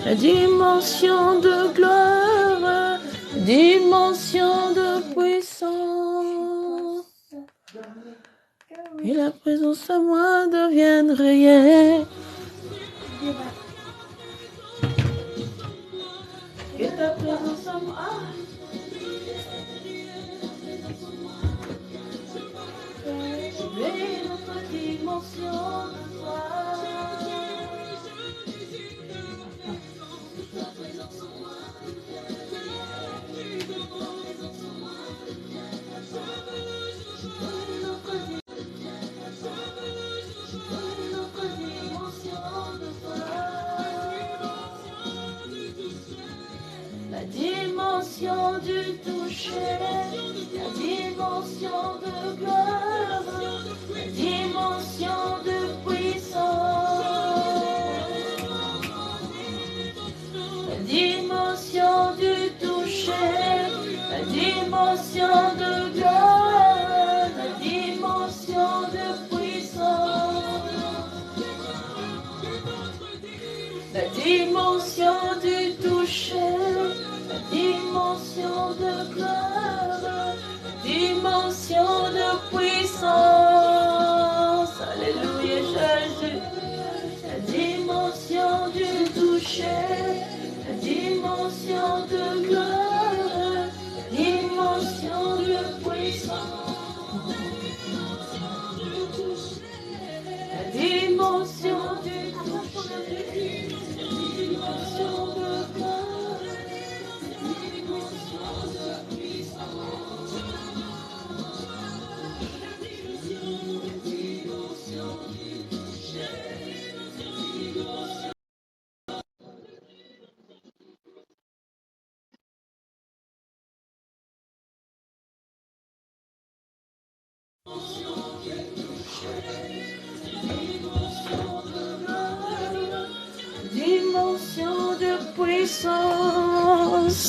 la dimension de gloire, dimension de puissance. Et la présence à moi devienne réelle. Et ta présence à moi. Et notre dimension de toi. La dimension du toucher, la dimension de gloire, la dimension de puissance, la dimension du toucher, la dimension de gloire, la dimension de puissance, la dimension du toucher. Dimension de gloire, dimension de puissance, alléluia Jésus, la dimension du toucher, la dimension de gloire, dimension de puissance, la dimension du toucher, dimension de gloire. Dimension de puissance,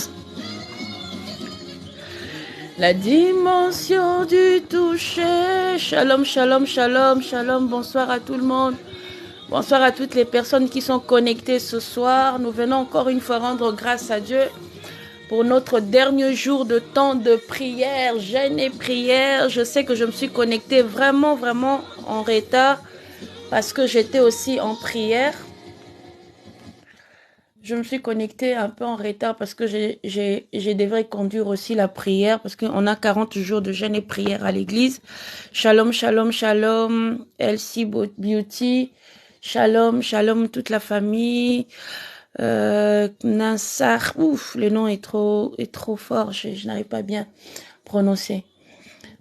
la dimension du toucher. Shalom, shalom, shalom, shalom. Bonsoir à tout le monde. Bonsoir à toutes les personnes qui sont connectées ce soir. Nous venons encore une fois rendre grâce à Dieu pour notre dernier jour de temps de prière, jeûne et prière. Je sais que je me suis connectée vraiment en retard parce que j'étais aussi en prière. Je me suis connectée un peu en retard parce que j'ai devrais conduire aussi la prière parce qu'on a 40 jours de jeûne et prière à l'église. Shalom, shalom, shalom, Elsie Beauty. Shalom, shalom, toute la famille. Nassar, ouf, le nom est trop fort, je n'arrive pas bien prononcer.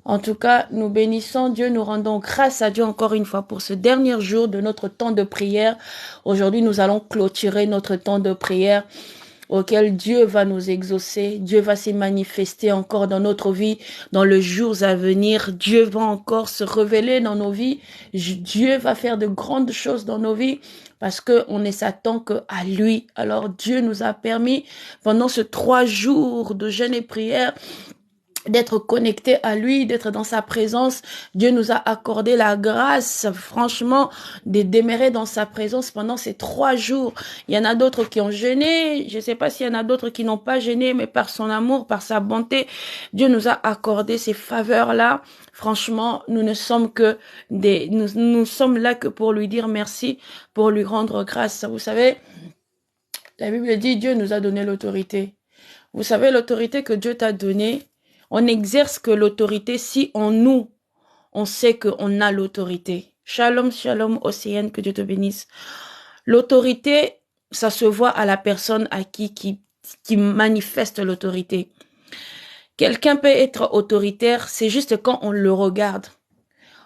En tout cas, nous bénissons Dieu, nous rendons grâce à Dieu encore une fois pour ce dernier jour de notre temps de prière. Aujourd'hui, nous allons clôturer notre temps de prière auquel Dieu va nous exaucer. Dieu va se manifester encore dans notre vie, dans les jours à venir. Dieu va encore se révéler dans nos vies. Dieu va faire de grandes choses dans nos vies parce qu'on ne s'attend qu'à lui. Alors Dieu nous a permis pendant ces 3 jours de jeûne et prière d'être connecté à lui, d'être dans sa présence. Dieu nous a accordé la grâce, franchement, de demeurer dans sa présence pendant ces 3 jours. Il y en a d'autres qui ont jeûné. Je ne sais pas s'il y en a d'autres qui n'ont pas jeûné, mais par son amour, par sa bonté, Dieu nous a accordé ces faveurs-là. Franchement, nous ne sommes que nous sommes là que pour lui dire merci, pour lui rendre grâce. Vous savez, la Bible dit, Dieu nous a donné l'autorité. Vous savez, l'autorité que Dieu t'a donnée, on n'exerce que l'autorité si en nous, on sait qu'on a l'autorité. Shalom, shalom, Océane, que Dieu te bénisse. L'autorité, ça se voit à la personne à qui manifeste l'autorité. Quelqu'un peut être autoritaire, c'est juste quand on le regarde.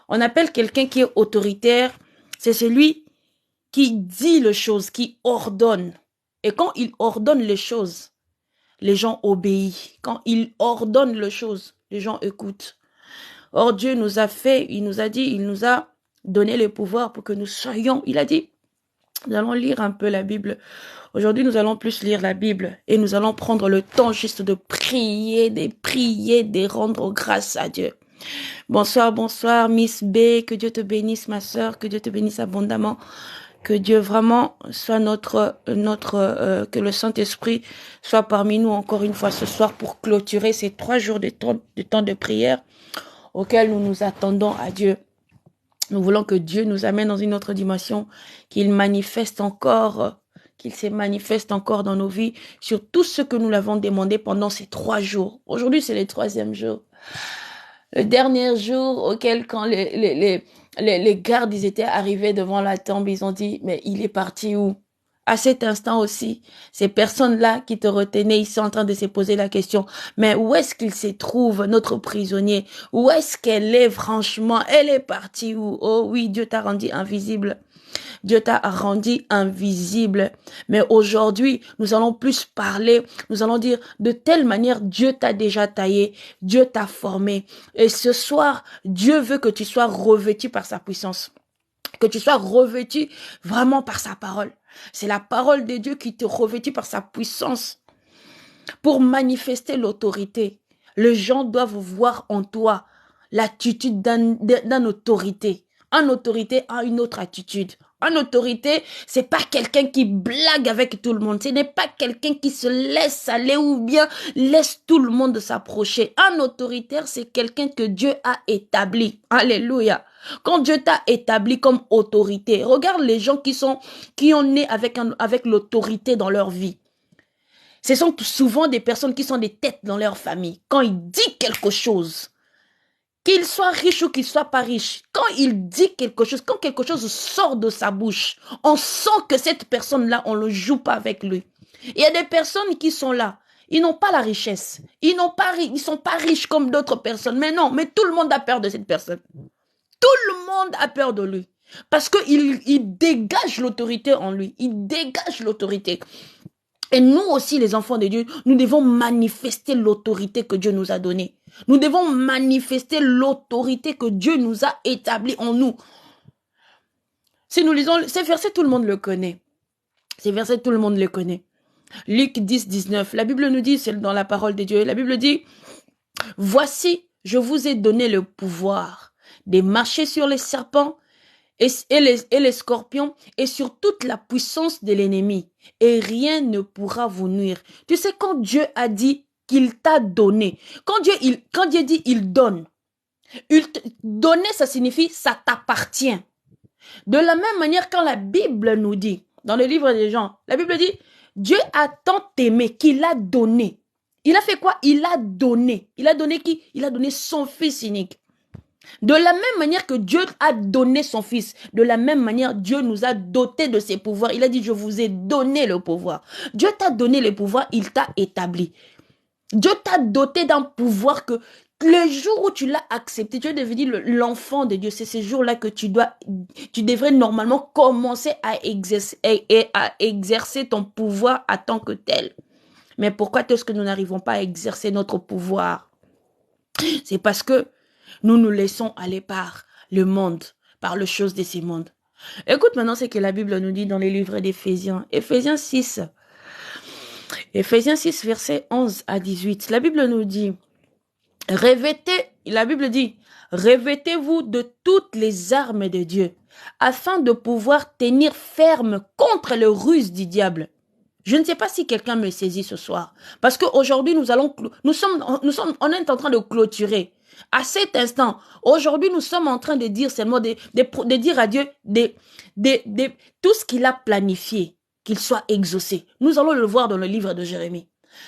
On appelle quelqu'un qui est autoritaire, c'est celui qui dit les choses, qui ordonne. Et quand il ordonne les choses, les gens obéissent. Quand il ordonne les choses, les gens écoutent. Or, Dieu nous a fait, il nous a dit, il nous a donné le pouvoir pour que nous soyons. Il a dit, nous allons lire un peu la Bible. Aujourd'hui, nous allons plus lire la Bible et nous allons prendre le temps juste de prier, de rendre grâce à Dieu. Bonsoir, bonsoir, Miss B, que Dieu te bénisse, ma sœur, que Dieu te bénisse abondamment. Que Dieu vraiment soit que le Saint-Esprit soit parmi nous encore une fois ce soir pour clôturer ces 3 jours de temps de prière auxquels nous nous attendons à Dieu. Nous voulons que Dieu nous amène dans une autre dimension, qu'il se manifeste encore dans nos vies sur tout ce que nous l'avons demandé pendant ces 3 jours. Aujourd'hui, c'est le 3e jour. Le dernier jour auquel, quand les gardes, ils étaient arrivés devant la tombe, ils ont dit, mais il est parti où? À cet instant aussi, ces personnes-là qui te retenaient, ils sont en train de se poser la question, mais où est-ce qu'il se trouve, notre prisonnier? Où est-ce qu'elle est, franchement? Elle est partie où? Oh oui, Dieu t'a rendu invisible. Dieu t'a rendu invisible. Mais aujourd'hui, nous allons plus parler, nous allons dire de telle manière, Dieu t'a déjà taillé, Dieu t'a formé. Et ce soir, Dieu veut que tu sois revêtu par sa puissance, que tu sois revêtu vraiment par sa parole. C'est la parole de Dieu qui te revêtit par sa puissance pour manifester l'autorité. Les gens doivent voir en toi l'attitude d'un autorité. Un autorité a une autre attitude. Un autorité, c'est pas quelqu'un qui blague avec tout le monde. Ce n'est pas quelqu'un qui se laisse aller ou bien laisse tout le monde s'approcher. Un autoritaire, c'est quelqu'un que Dieu a établi. Alléluia. Quand Dieu t'a établi comme autorité, regarde les gens qui ont né avec l'autorité dans leur vie. Ce sont souvent des personnes qui sont des têtes dans leur famille. Quand il dit quelque chose, qu'il soit riche ou qu'il soit pas riche, quand il dit quelque chose, quand quelque chose sort de sa bouche, on sent que cette personne-là, on ne joue pas avec lui. Il y a des personnes qui sont là, ils n'ont pas la richesse, ils sont pas riches comme d'autres personnes, mais non, mais tout le monde a peur de cette personne. Tout le monde a peur de lui, parce qu'il dégage l'autorité en lui, il dégage l'autorité. Et nous aussi, les enfants de Dieu, nous devons manifester l'autorité que Dieu nous a donnée. Nous devons manifester l'autorité que Dieu nous a établie en nous. Si nous lisons, ces versets, tout le monde le connaît. Ces versets, tout le monde le connaît. Luc 10, 19, la Bible nous dit, c'est dans la parole de Dieu, la Bible dit, « Voici, je vous ai donné le pouvoir de marcher sur les serpents et les scorpions et sur toute la puissance de l'ennemi. Et rien ne pourra vous nuire. » Tu sais, quand Dieu a dit qu'il t'a donné, quand Dieu dit il donne, donner, ça signifie ça t'appartient. De la même manière, quand la Bible nous dit, dans le livre des Jean, la Bible dit, Dieu a tant aimé qu'il a donné. Il a fait quoi? Il a donné. Il a donné qui? Il a donné son fils unique. De la même manière que Dieu a donné son fils, de la même manière, Dieu nous a dotés de ses pouvoirs. Il a dit, je vous ai donné le pouvoir. Dieu t'a donné le pouvoir, il t'a établi. Dieu t'a doté d'un pouvoir que le jour où tu l'as accepté, tu es devenu l'enfant de Dieu. C'est ce jour-là que tu devrais normalement commencer à exercer ton pouvoir en tant que tel. Mais pourquoi est-ce que nous n'arrivons pas à exercer notre pouvoir? C'est parce que nous nous laissons aller par le monde, par les choses de ces mondes. Écoute maintenant ce que la Bible nous dit dans les livres d'Éphésiens. Éphésiens 6, versets 11 à 18. La Bible nous dit, revêtez-vous de toutes les armes de Dieu, afin de pouvoir tenir ferme contre les ruses du diable. Je ne sais pas si quelqu'un me saisit ce soir, parce qu'aujourd'hui on est en train de clôturer. À cet instant, aujourd'hui, nous sommes en train de dire seulement, de dire à Dieu tout ce qu'il a planifié, qu'il soit exaucé. Nous allons le voir dans le livre de Jérémie.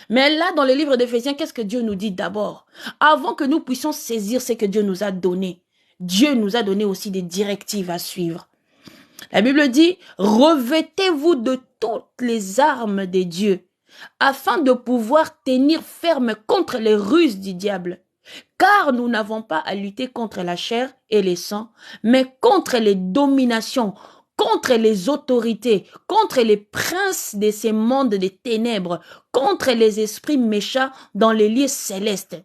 Mais là, dans le livre d'Éphésiens, qu'est-ce que Dieu nous dit d'abord? Avant que nous puissions saisir ce que Dieu nous a donné, Dieu nous a donné aussi des directives à suivre. La Bible dit, revêtez-vous de toutes les armes de Dieu, afin de pouvoir tenir ferme contre les ruses du diable. Car nous n'avons pas à lutter contre la chair et les sangs, mais contre les dominations, contre les autorités, contre les princes de ces mondes des ténèbres, contre les esprits méchants dans les lieux célestes.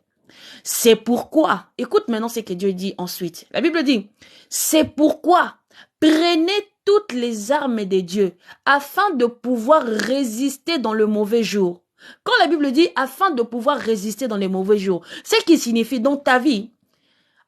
C'est pourquoi, écoute maintenant ce que Dieu dit ensuite. La Bible dit, c'est pourquoi prenez toutes les armes de Dieu afin de pouvoir résister dans le mauvais jour. Quand la Bible dit afin de pouvoir résister dans les mauvais jours, ce qui signifie dans ta vie,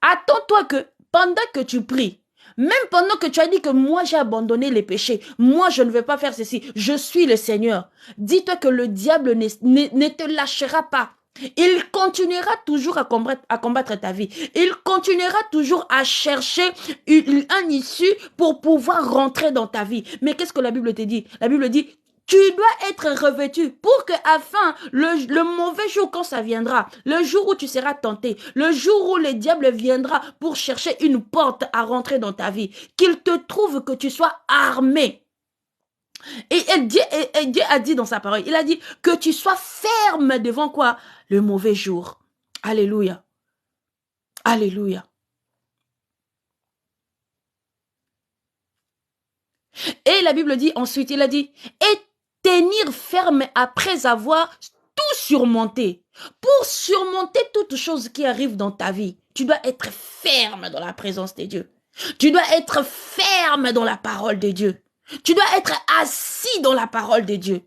attends-toi que pendant que tu pries, Même pendant que tu as dit que moi j'ai abandonné les péchés, moi je ne vais pas faire ceci, je suis le Seigneur. Dis-toi que le diable ne te lâchera pas. Il continuera toujours à combattre ta vie. Il continuera toujours à chercher un issue pour pouvoir rentrer dans ta vie. Mais qu'est-ce que la Bible te dit? La Bible dit, tu dois être revêtu pour que, afin, le mauvais jour quand ça viendra, le jour où tu seras tenté, le jour où le diable viendra pour chercher une porte à rentrer dans ta vie, qu'il te trouve que tu sois armé. Et Dieu a dit dans sa parole, il a dit que tu sois ferme devant quoi? Le mauvais jour. Alléluia. Alléluia. Et la Bible dit ensuite, il a dit, et tenir ferme après avoir tout surmonté. Pour surmonter toute chose qui arrive dans ta vie, tu dois être ferme dans la présence de Dieu. Tu dois être ferme dans la parole de Dieu. Tu dois être assis dans la parole de Dieu.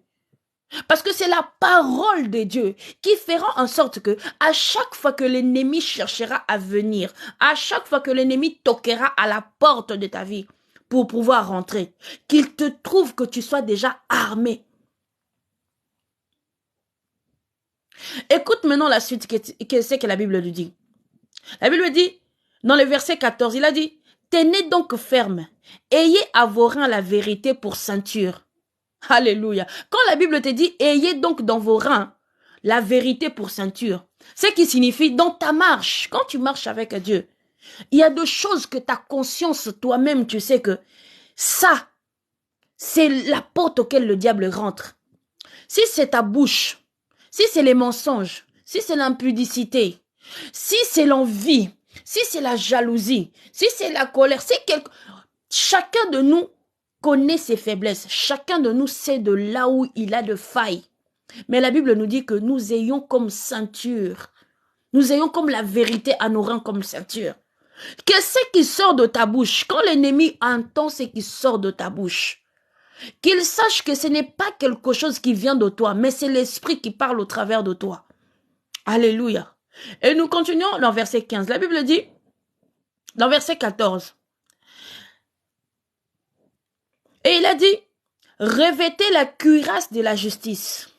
Parce que c'est la parole de Dieu qui fera en sorte que à chaque fois que l'ennemi cherchera à venir, à chaque fois que l'ennemi toquera à la porte de ta vie pour pouvoir rentrer, qu'il te trouve que tu sois déjà armé. Écoute maintenant la suite, qu'est-ce que la Bible lui dit. La Bible dit, dans le verset 14, il a dit, tenez donc ferme, ayez à vos reins la vérité pour ceinture. Alléluia. Quand la Bible te dit, ayez donc dans vos reins la vérité pour ceinture, ce qui signifie dans ta marche, quand tu marches avec Dieu, il y a des choses que ta conscience, toi-même, tu sais que ça, c'est la porte auquel le diable rentre. Si c'est ta bouche, si c'est les mensonges, si c'est l'impudicité, si c'est l'envie, si c'est la jalousie, si c'est la colère, chacun de nous connaît ses faiblesses. Chacun de nous sait de là où il a de failles. Mais la Bible nous dit que nous ayons comme ceinture. Nous ayons comme la vérité à nos reins comme ceinture. Qu'est-ce qui sort de ta bouche? Quand l'ennemi entend ce qui sort de ta bouche, qu'il sache que ce n'est pas quelque chose qui vient de toi, mais c'est l'esprit qui parle au travers de toi. Alléluia. Et nous continuons dans verset 15. La Bible dit, dans verset 14, et il a dit, revêtez la cuirasse de la justice.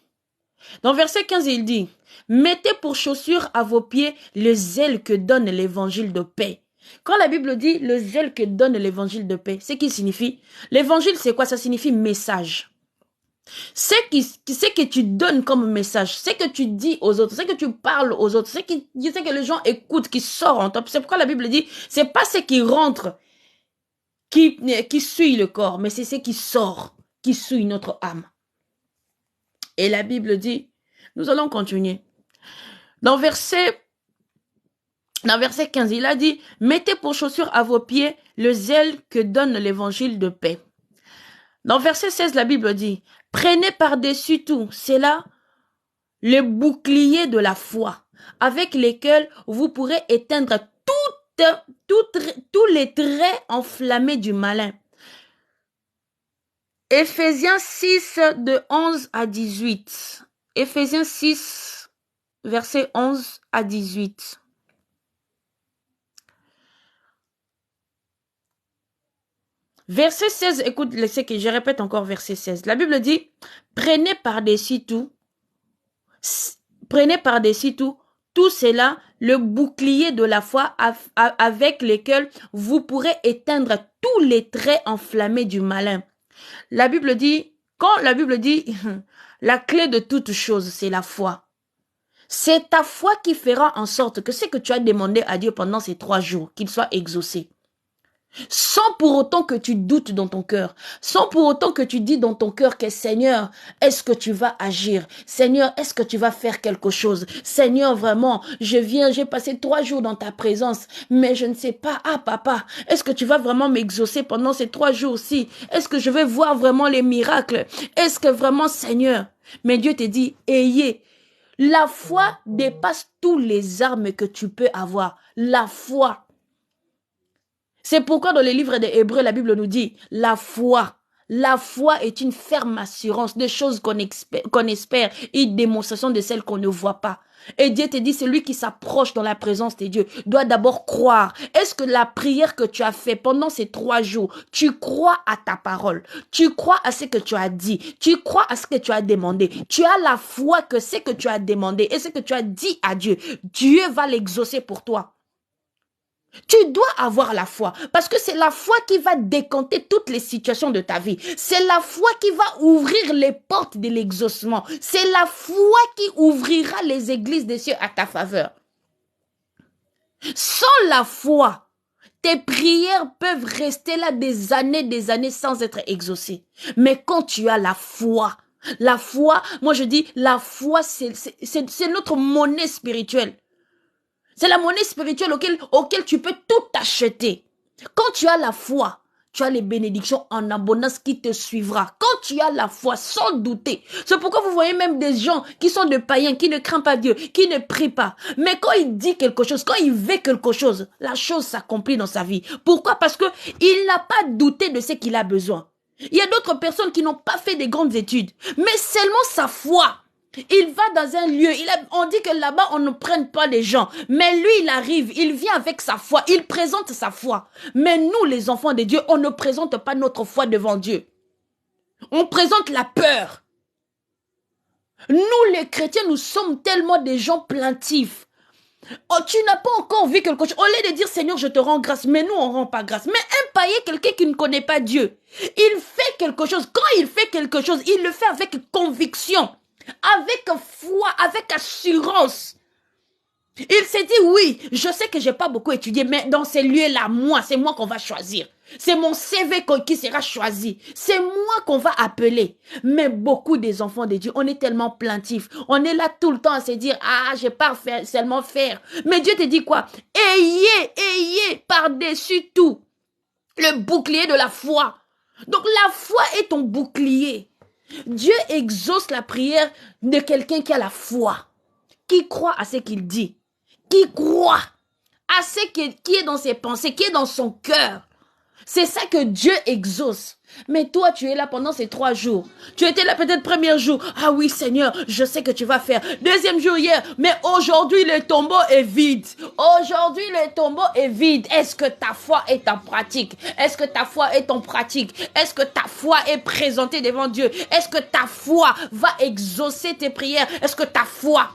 Dans verset 15, il dit, mettez pour chaussure à vos pieds le zèle que donne l'évangile de paix. Quand la Bible dit le zèle que donne l'évangile de paix, c'est qui signifie? L'évangile, c'est quoi? Ça signifie message. C'est que tu donnes comme message, c'est que tu dis aux autres, c'est que tu parles aux autres, c'est que les gens écoutent, qui sort en top. C'est pourquoi la Bible dit, c'est pas ce qui rentre qui suit le corps, mais c'est ce qui sort, qui suit notre âme. Et la Bible dit, nous allons continuer. Dans verset 15, il a dit, mettez pour chaussure à vos pieds le zèle que donne l'évangile de paix. Dans verset 16, la Bible dit, prenez par-dessus tout, c'est là le bouclier de la foi, avec lesquels vous pourrez éteindre tous les traits enflammés du malin. Éphésiens 6, de 11 à 18. Éphésiens 6, verset 11 à 18. Verset 16, écoute, je répète encore verset 16. La Bible dit, prenez par-dessus tout, tout cela, le bouclier de la foi avec lequel vous pourrez éteindre tous les traits enflammés du malin. La Bible dit, quand la Bible dit, la clé de toute chose, c'est la foi. C'est ta foi qui fera en sorte que ce que tu as demandé à Dieu pendant ces 3 jours, qu'il soit exaucé. Sans pour autant que tu doutes dans ton cœur, sans pour autant que tu dis dans ton cœur que Seigneur, est-ce que tu vas agir? Seigneur, est-ce que tu vas faire quelque chose? Seigneur, vraiment, j'ai passé 3 jours dans ta présence, mais je ne sais pas, papa, est-ce que tu vas vraiment m'exaucer pendant ces 3 jours-ci? Est-ce que je vais voir vraiment les miracles? Est-ce que vraiment, Seigneur? Mais Dieu te dit, ayez, la foi dépasse tous les armes que tu peux avoir. La foi. C'est pourquoi dans les livres des Hébreux, la Bible nous dit, la foi La foi est une ferme assurance de choses qu'on espère et une démonstration de celles qu'on ne voit pas. Et Dieu te dit, celui qui s'approche dans la présence de Dieu doit d'abord croire. Est-ce que la prière que tu as fait pendant ces 3 jours, tu crois à ta parole? Tu crois à ce que tu as dit? Tu crois à ce que tu as demandé? Tu as la foi que ce que tu as demandé et ce que tu as dit à Dieu, Dieu va l'exaucer pour toi. Tu dois avoir la foi parce que c'est la foi qui va décanter toutes les situations de ta vie. C'est la foi qui va ouvrir les portes de l'exaucement. C'est la foi qui ouvrira les églises des cieux à ta faveur. Sans la foi, tes prières peuvent rester là des années sans être exaucées. Mais quand tu as la foi, moi je dis, la foi c'est notre monnaie spirituelle. C'est la monnaie spirituelle auquel tu peux tout acheter. Quand tu as la foi, tu as les bénédictions en abondance qui te suivra. Quand tu as la foi, sans douter. C'est pourquoi vous voyez même des gens qui sont de païens, qui ne craignent pas Dieu, qui ne prient pas. Mais quand il dit quelque chose, quand il veut quelque chose, la chose s'accomplit dans sa vie. Pourquoi? Parce que il n'a pas douté de ce qu'il a besoin. Il y a d'autres personnes qui n'ont pas fait de grandes études, mais seulement sa foi. Il va dans un lieu, on dit que là-bas on ne prenne pas les gens, mais lui il arrive, il vient avec sa foi, il présente sa foi. Mais nous les enfants de Dieu, on ne présente pas notre foi devant Dieu. On présente la peur. Nous les chrétiens, nous sommes tellement des gens plaintifs. Oh, tu n'as pas encore vu quelque chose. Au lieu de dire Seigneur je te rends grâce, mais nous on ne rend pas grâce. Mais un païen, quelqu'un qui ne connaît pas Dieu, il fait quelque chose. Quand il fait quelque chose, il le fait avec conviction. Avec foi, avec assurance. Il s'est dit, oui, je sais que j'ai pas beaucoup étudié, mais dans ces lieux-là, c'est moi qu'on va choisir. C'est mon CV qui sera choisi. C'est moi qu'on va appeler. Mais beaucoup des enfants de Dieu, on est tellement plaintifs. On est là tout le temps à se dire, ah, j'ai pas seulement faire. Mais Dieu te dit quoi? Ayez par-dessus tout le bouclier de la foi. Donc la foi est ton bouclier. Dieu exauce la prière de quelqu'un qui a la foi, qui croit à ce qu'il dit, qui croit à ce qui est dans ses pensées, qui est dans son cœur. C'est ça que Dieu exauce. Mais toi, tu es là pendant ces 3 jours. Tu étais là peut-être premier jour. Ah oui, Seigneur, je sais que tu vas faire. Deuxième jour hier. Mais aujourd'hui, le tombeau est vide. Aujourd'hui, le tombeau est vide. Est-ce que ta foi est en pratique? Est-ce que ta foi est en pratique? Est-ce que ta foi est présentée devant Dieu? Est-ce que ta foi va exaucer tes prières? Est-ce que ta foi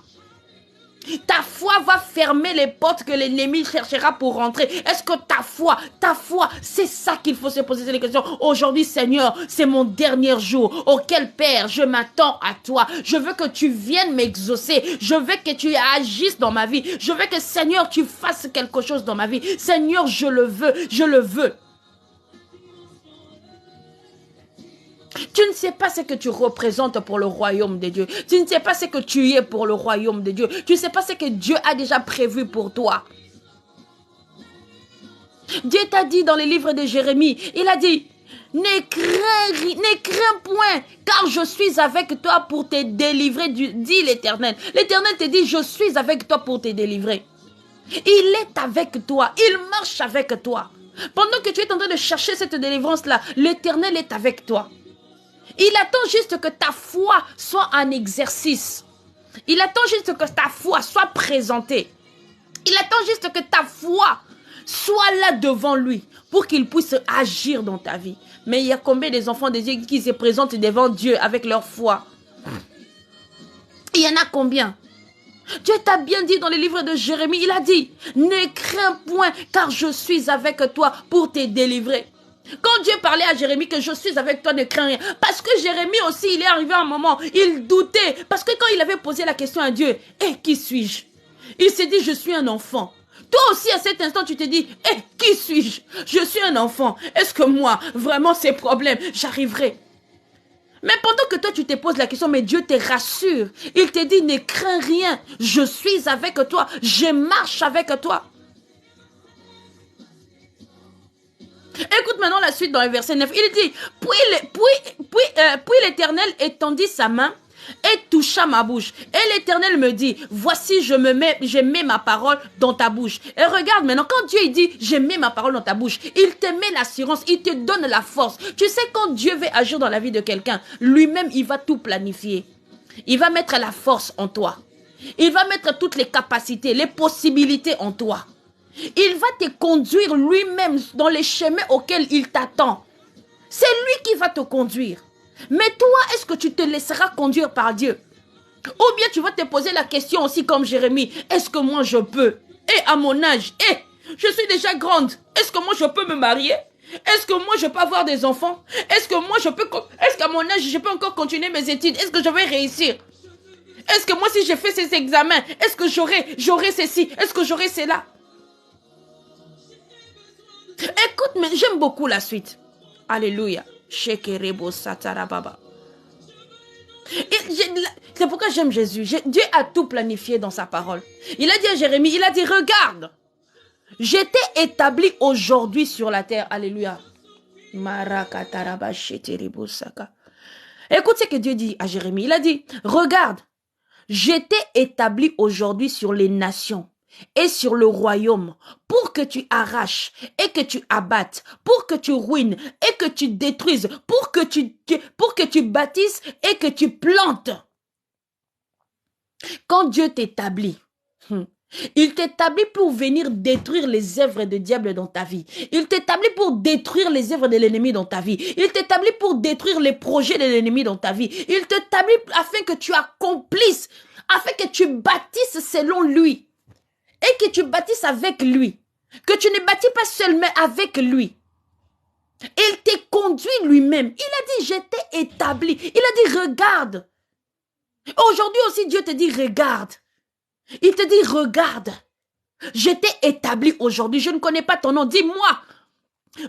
va fermer les portes que l'ennemi cherchera pour rentrer? Est-ce que ta foi, c'est ça qu'il faut se poser les questions. Aujourd'hui, Seigneur, c'est mon dernier jour. Auquel Père, je m'attends à toi. Je veux que tu viennes m'exaucer. Je veux que tu agisses dans ma vie. Je veux que, Seigneur, tu fasses quelque chose dans ma vie. Seigneur, je le veux, je le veux. Tu ne sais pas ce que tu représentes pour le royaume de Dieu. Tu ne sais pas ce que tu es pour le royaume de Dieu. Tu ne sais pas ce que Dieu a déjà prévu pour toi. Dieu t'a dit dans les livres de Jérémie, il a dit, ne crains point, car je suis avec toi pour te délivrer, dit l'Éternel. L'Éternel te dit, je suis avec toi pour te délivrer. Il est avec toi, il marche avec toi. Pendant que tu es en train de chercher cette délivrance-là, l'Éternel est avec toi. Il attend juste que ta foi soit en exercice. Il attend juste que ta foi soit présentée. Il attend juste que ta foi soit là devant lui pour qu'il puisse agir dans ta vie. Mais il y a combien des enfants de Dieu qui se présentent devant Dieu avec leur foi? Il y en a combien? Dieu t'a bien dit dans le livre de Jérémie, il a dit, ne crains point car je suis avec toi pour te délivrer. Quand Dieu parlait à Jérémie que je suis avec toi, ne crains rien. Parce que Jérémie aussi, il est arrivé à un moment, il doutait. Parce que quand il avait posé la question à Dieu, qui suis-je? Il s'est dit, je suis un enfant. Toi aussi, à cet instant, tu te dis, qui suis-je? Je suis un enfant. Est-ce que moi, vraiment, ces problèmes, j'arriverai? Mais pendant que toi, tu te poses la question, mais Dieu te rassure. Il te dit, ne crains rien. Je suis avec toi. Je marche avec toi. Écoute maintenant la suite dans le verset 9. Il dit, puis l'Éternel étendit sa main, et toucha ma bouche. Et l'Éternel me dit, voici, je mets ma parole dans ta bouche. Et regarde maintenant, quand Dieu il dit, je mets ma parole dans ta bouche, il te met l'assurance, il te donne la force. Tu sais, quand Dieu veut agir dans la vie de quelqu'un, lui-même, il va tout planifier. Il va mettre la force en toi. Il va mettre toutes les capacités, les possibilités en toi. Il va te conduire lui-même dans les chemins auxquels il t'attend. C'est lui qui va te conduire. Mais toi, est-ce que tu te laisseras conduire par Dieu? Ou bien tu vas te poser la question aussi comme Jérémie. Est-ce que moi je peux? Et à mon âge, je suis déjà grande. Est-ce que moi je peux me marier? Est-ce que moi je peux avoir des enfants? Est-ce qu'à mon âge je peux encore continuer mes études? Est-ce que je vais réussir? Est-ce que moi si j'ai fait ces examens, est-ce que j'aurai ceci? Est-ce que j'aurai cela? Écoute, mais j'aime beaucoup la suite. Alléluia. Shekerebo satarababa. C'est pourquoi j'aime Jésus. Dieu a tout planifié dans sa parole. Il a dit à Jérémie, il a dit, regarde, j'étais établi aujourd'hui sur la terre. Alléluia. Écoute ce que Dieu dit à Jérémie. Il a dit, regarde, j'étais établi aujourd'hui sur les nations et sur le royaume pour que tu arraches et que tu abattes, pour que tu ruines et que tu détruises, pour que tu bâtisses et que tu plantes. Quand Dieu t'établit, il t'établit pour venir détruire les œuvres du diable dans ta vie. Il t'établit pour détruire les œuvres de l'ennemi dans ta vie. Il t'établit pour détruire les projets de l'ennemi dans ta vie. Il t'établit afin que tu accomplisses, afin que tu bâtisses selon lui. Et que tu bâtisses avec lui. Que tu ne bâtis pas seulement avec lui. Il t'a conduit lui-même. Il a dit, j'étais établi. Il a dit, regarde. Aujourd'hui aussi, Dieu te dit, regarde. Il te dit, regarde. J'étais établi aujourd'hui. Je ne connais pas ton nom. Dis-moi.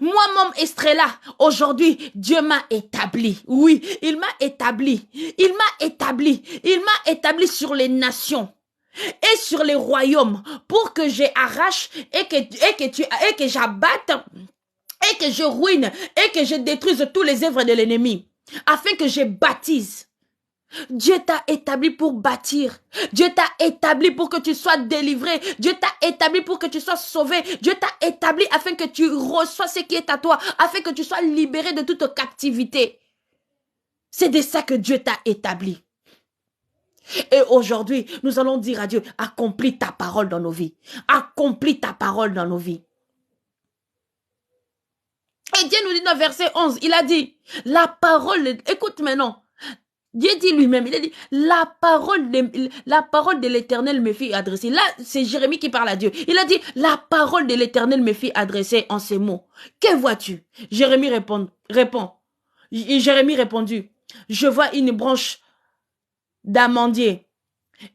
Moi, Mom Estrella, aujourd'hui, Dieu m'a établi. Oui, il m'a établi. Il m'a établi. Il m'a établi sur les nations et sur les royaumes pour que j'arrache et que j'abatte et que je ruine et que je détruise tous les œuvres de l'ennemi afin que je baptise. Dieu t'a établi pour bâtir. Dieu t'a établi pour que tu sois délivré. Dieu t'a établi pour que tu sois sauvé. Dieu t'a établi afin que tu reçois ce qui est à toi, afin que tu sois libéré de toute captivité. C'est de ça que Dieu t'a établi. Et aujourd'hui, nous allons dire à Dieu, accomplis ta parole dans nos vies. Accomplis ta parole dans nos vies. Et Dieu nous dit dans verset 11, il a dit, la parole, écoute maintenant, Dieu dit lui-même, il a dit, la parole de l'Éternel me fit adresser. Là, c'est Jérémie qui parle à Dieu. Il a dit, la parole de l'Éternel me fit adresser en ces mots. Que vois-tu? Jérémie répond. Jérémie répondit, je vois une branche d'amandier.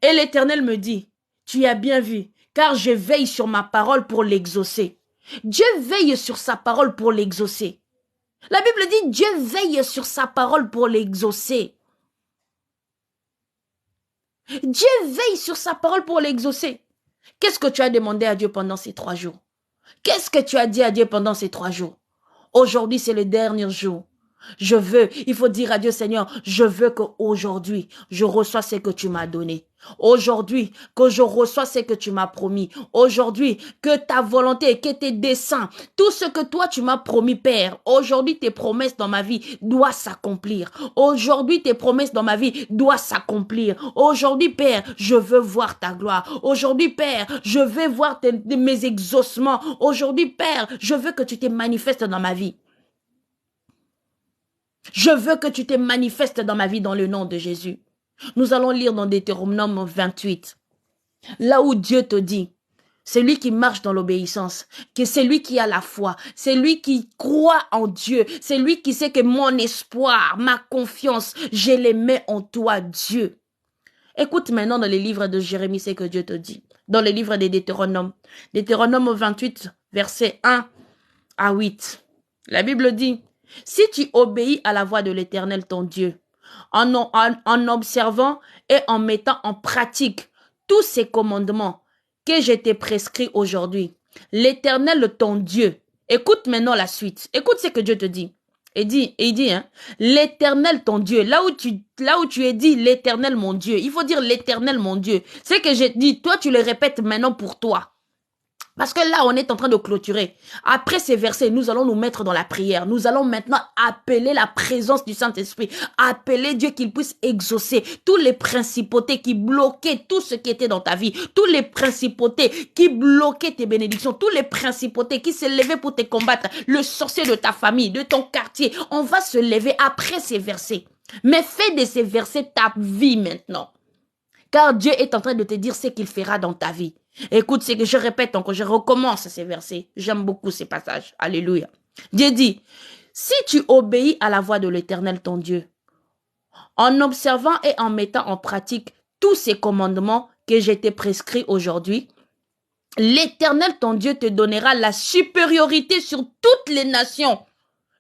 Et l'Éternel me dit, tu as bien vu, car je veille sur ma parole pour l'exaucer. Dieu veille sur sa parole pour l'exaucer. La Bible dit, Dieu veille sur sa parole pour l'exaucer. Dieu veille sur sa parole pour l'exaucer. Qu'est-ce que tu as demandé à Dieu pendant ces 3 jours? Qu'est-ce que tu as dit à Dieu pendant ces 3 jours? Aujourd'hui, c'est le dernier jour. Il faut dire à Dieu, Seigneur, je veux qu'aujourd'hui, je reçois ce que tu m'as donné. Aujourd'hui, que je reçois ce que tu m'as promis. Aujourd'hui, que ta volonté, que tes desseins, tout ce que toi tu m'as promis, Père, aujourd'hui tes promesses dans ma vie doivent s'accomplir. Aujourd'hui, tes promesses dans ma vie doivent s'accomplir. Aujourd'hui, Père, je veux voir ta gloire. Aujourd'hui, Père, je veux voir mes exaucements. Aujourd'hui, Père, je veux que tu te manifestes dans ma vie. Je veux que tu te manifestes dans ma vie dans le nom de Jésus. Nous allons lire dans Deutéronome 28. Là où Dieu te dit, c'est lui qui marche dans l'obéissance, que c'est lui qui a la foi, c'est lui qui croit en Dieu, c'est lui qui sait que mon espoir, ma confiance, je les mets en toi, Dieu. Écoute maintenant dans les livres de Jérémie ce que Dieu te dit. Dans les livres de Deutéronome. Deutéronome 28, versets 1 à 8. La Bible dit, si tu obéis à la voix de l'Éternel ton Dieu, en observant et en mettant en pratique tous ces commandements que je t'ai prescrits aujourd'hui, l'Éternel ton Dieu, écoute maintenant la suite, écoute ce que Dieu te dit, il dit, hein, l'Éternel ton Dieu, là où tu es dit l'Éternel mon Dieu, il faut dire l'Éternel mon Dieu. C'est que j'ai dit, toi tu le répètes maintenant pour toi. Parce que là, on est en train de clôturer. Après ces versets, nous allons nous mettre dans la prière. Nous allons maintenant appeler la présence du Saint-Esprit. Appeler Dieu qu'il puisse exaucer tous les principautés qui bloquaient tout ce qui était dans ta vie. Tous les principautés qui bloquaient tes bénédictions. Tous les principautés qui se levaient pour te combattre. Le sorcier de ta famille, de ton quartier. On va se lever après ces versets. Mais fais de ces versets ta vie maintenant. Car Dieu est en train de te dire ce qu'il fera dans ta vie. Écoute, c'est que je répète encore, je recommence ces versets. J'aime beaucoup ces passages. Alléluia. Dieu dit, si tu obéis à la voix de l'Éternel ton Dieu, en observant et en mettant en pratique tous ces commandements que je t'ai prescrits aujourd'hui, l'Éternel ton Dieu te donnera la supériorité sur toutes les nations.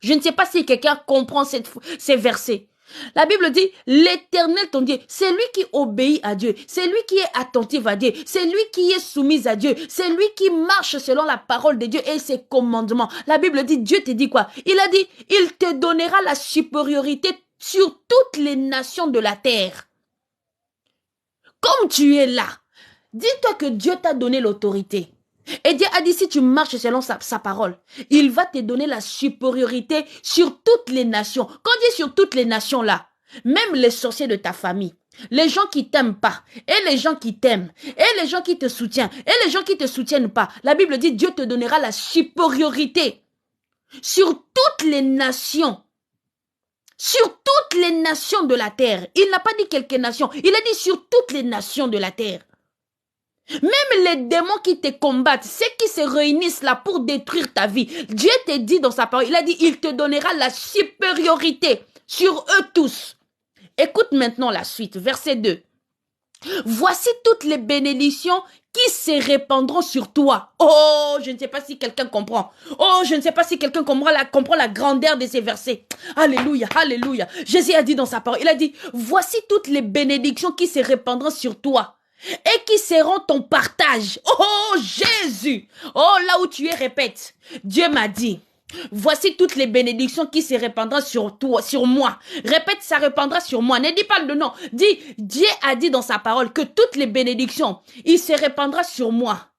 Je ne sais pas si quelqu'un comprend ces versets. La Bible dit, l'Éternel ton Dieu, c'est lui qui obéit à Dieu, c'est lui qui est attentif à Dieu, c'est lui qui est soumis à Dieu, c'est lui qui marche selon la parole de Dieu et ses commandements. La Bible dit, Dieu te dit quoi? Il a dit, il te donnera la supériorité sur toutes les nations de la terre. Comme tu es là, dis-toi que Dieu t'a donné l'autorité. Et Dieu a dit, si tu marches selon sa parole, il va te donner la supériorité sur toutes les nations. Quand on dit sur toutes les nations là, même les sorciers de ta famille, les gens qui t'aiment pas, et les gens qui t'aiment, et les gens qui te soutiennent, et les gens qui te soutiennent pas, la Bible dit, Dieu te donnera la supériorité sur toutes les nations. Sur toutes les nations de la terre. Il n'a pas dit quelques nations, il a dit sur toutes les nations de la terre. Même les démons qui te combattent, ceux qui se réunissent là pour détruire ta vie, Dieu te dit dans sa parole, il a dit, il te donnera la supériorité sur eux tous. Écoute maintenant la suite, verset 2. Voici toutes les bénédictions qui se répandront sur toi. Oh, je ne sais pas si quelqu'un comprend. Oh, je ne sais pas si quelqu'un comprend la grandeur de ces versets. Alléluia, alléluia. Jésus a dit dans sa parole, il a dit, voici toutes les bénédictions qui se répandront sur toi et qui seront ton partage. Oh Jésus, oh là où tu es, répète. Dieu m'a dit, voici toutes les bénédictions qui se répandront sur toi, sur moi. Répète, ça répandra sur moi. Ne dis pas le nom. Dis, Dieu a dit dans sa parole que toutes les bénédictions, il se répandra sur moi.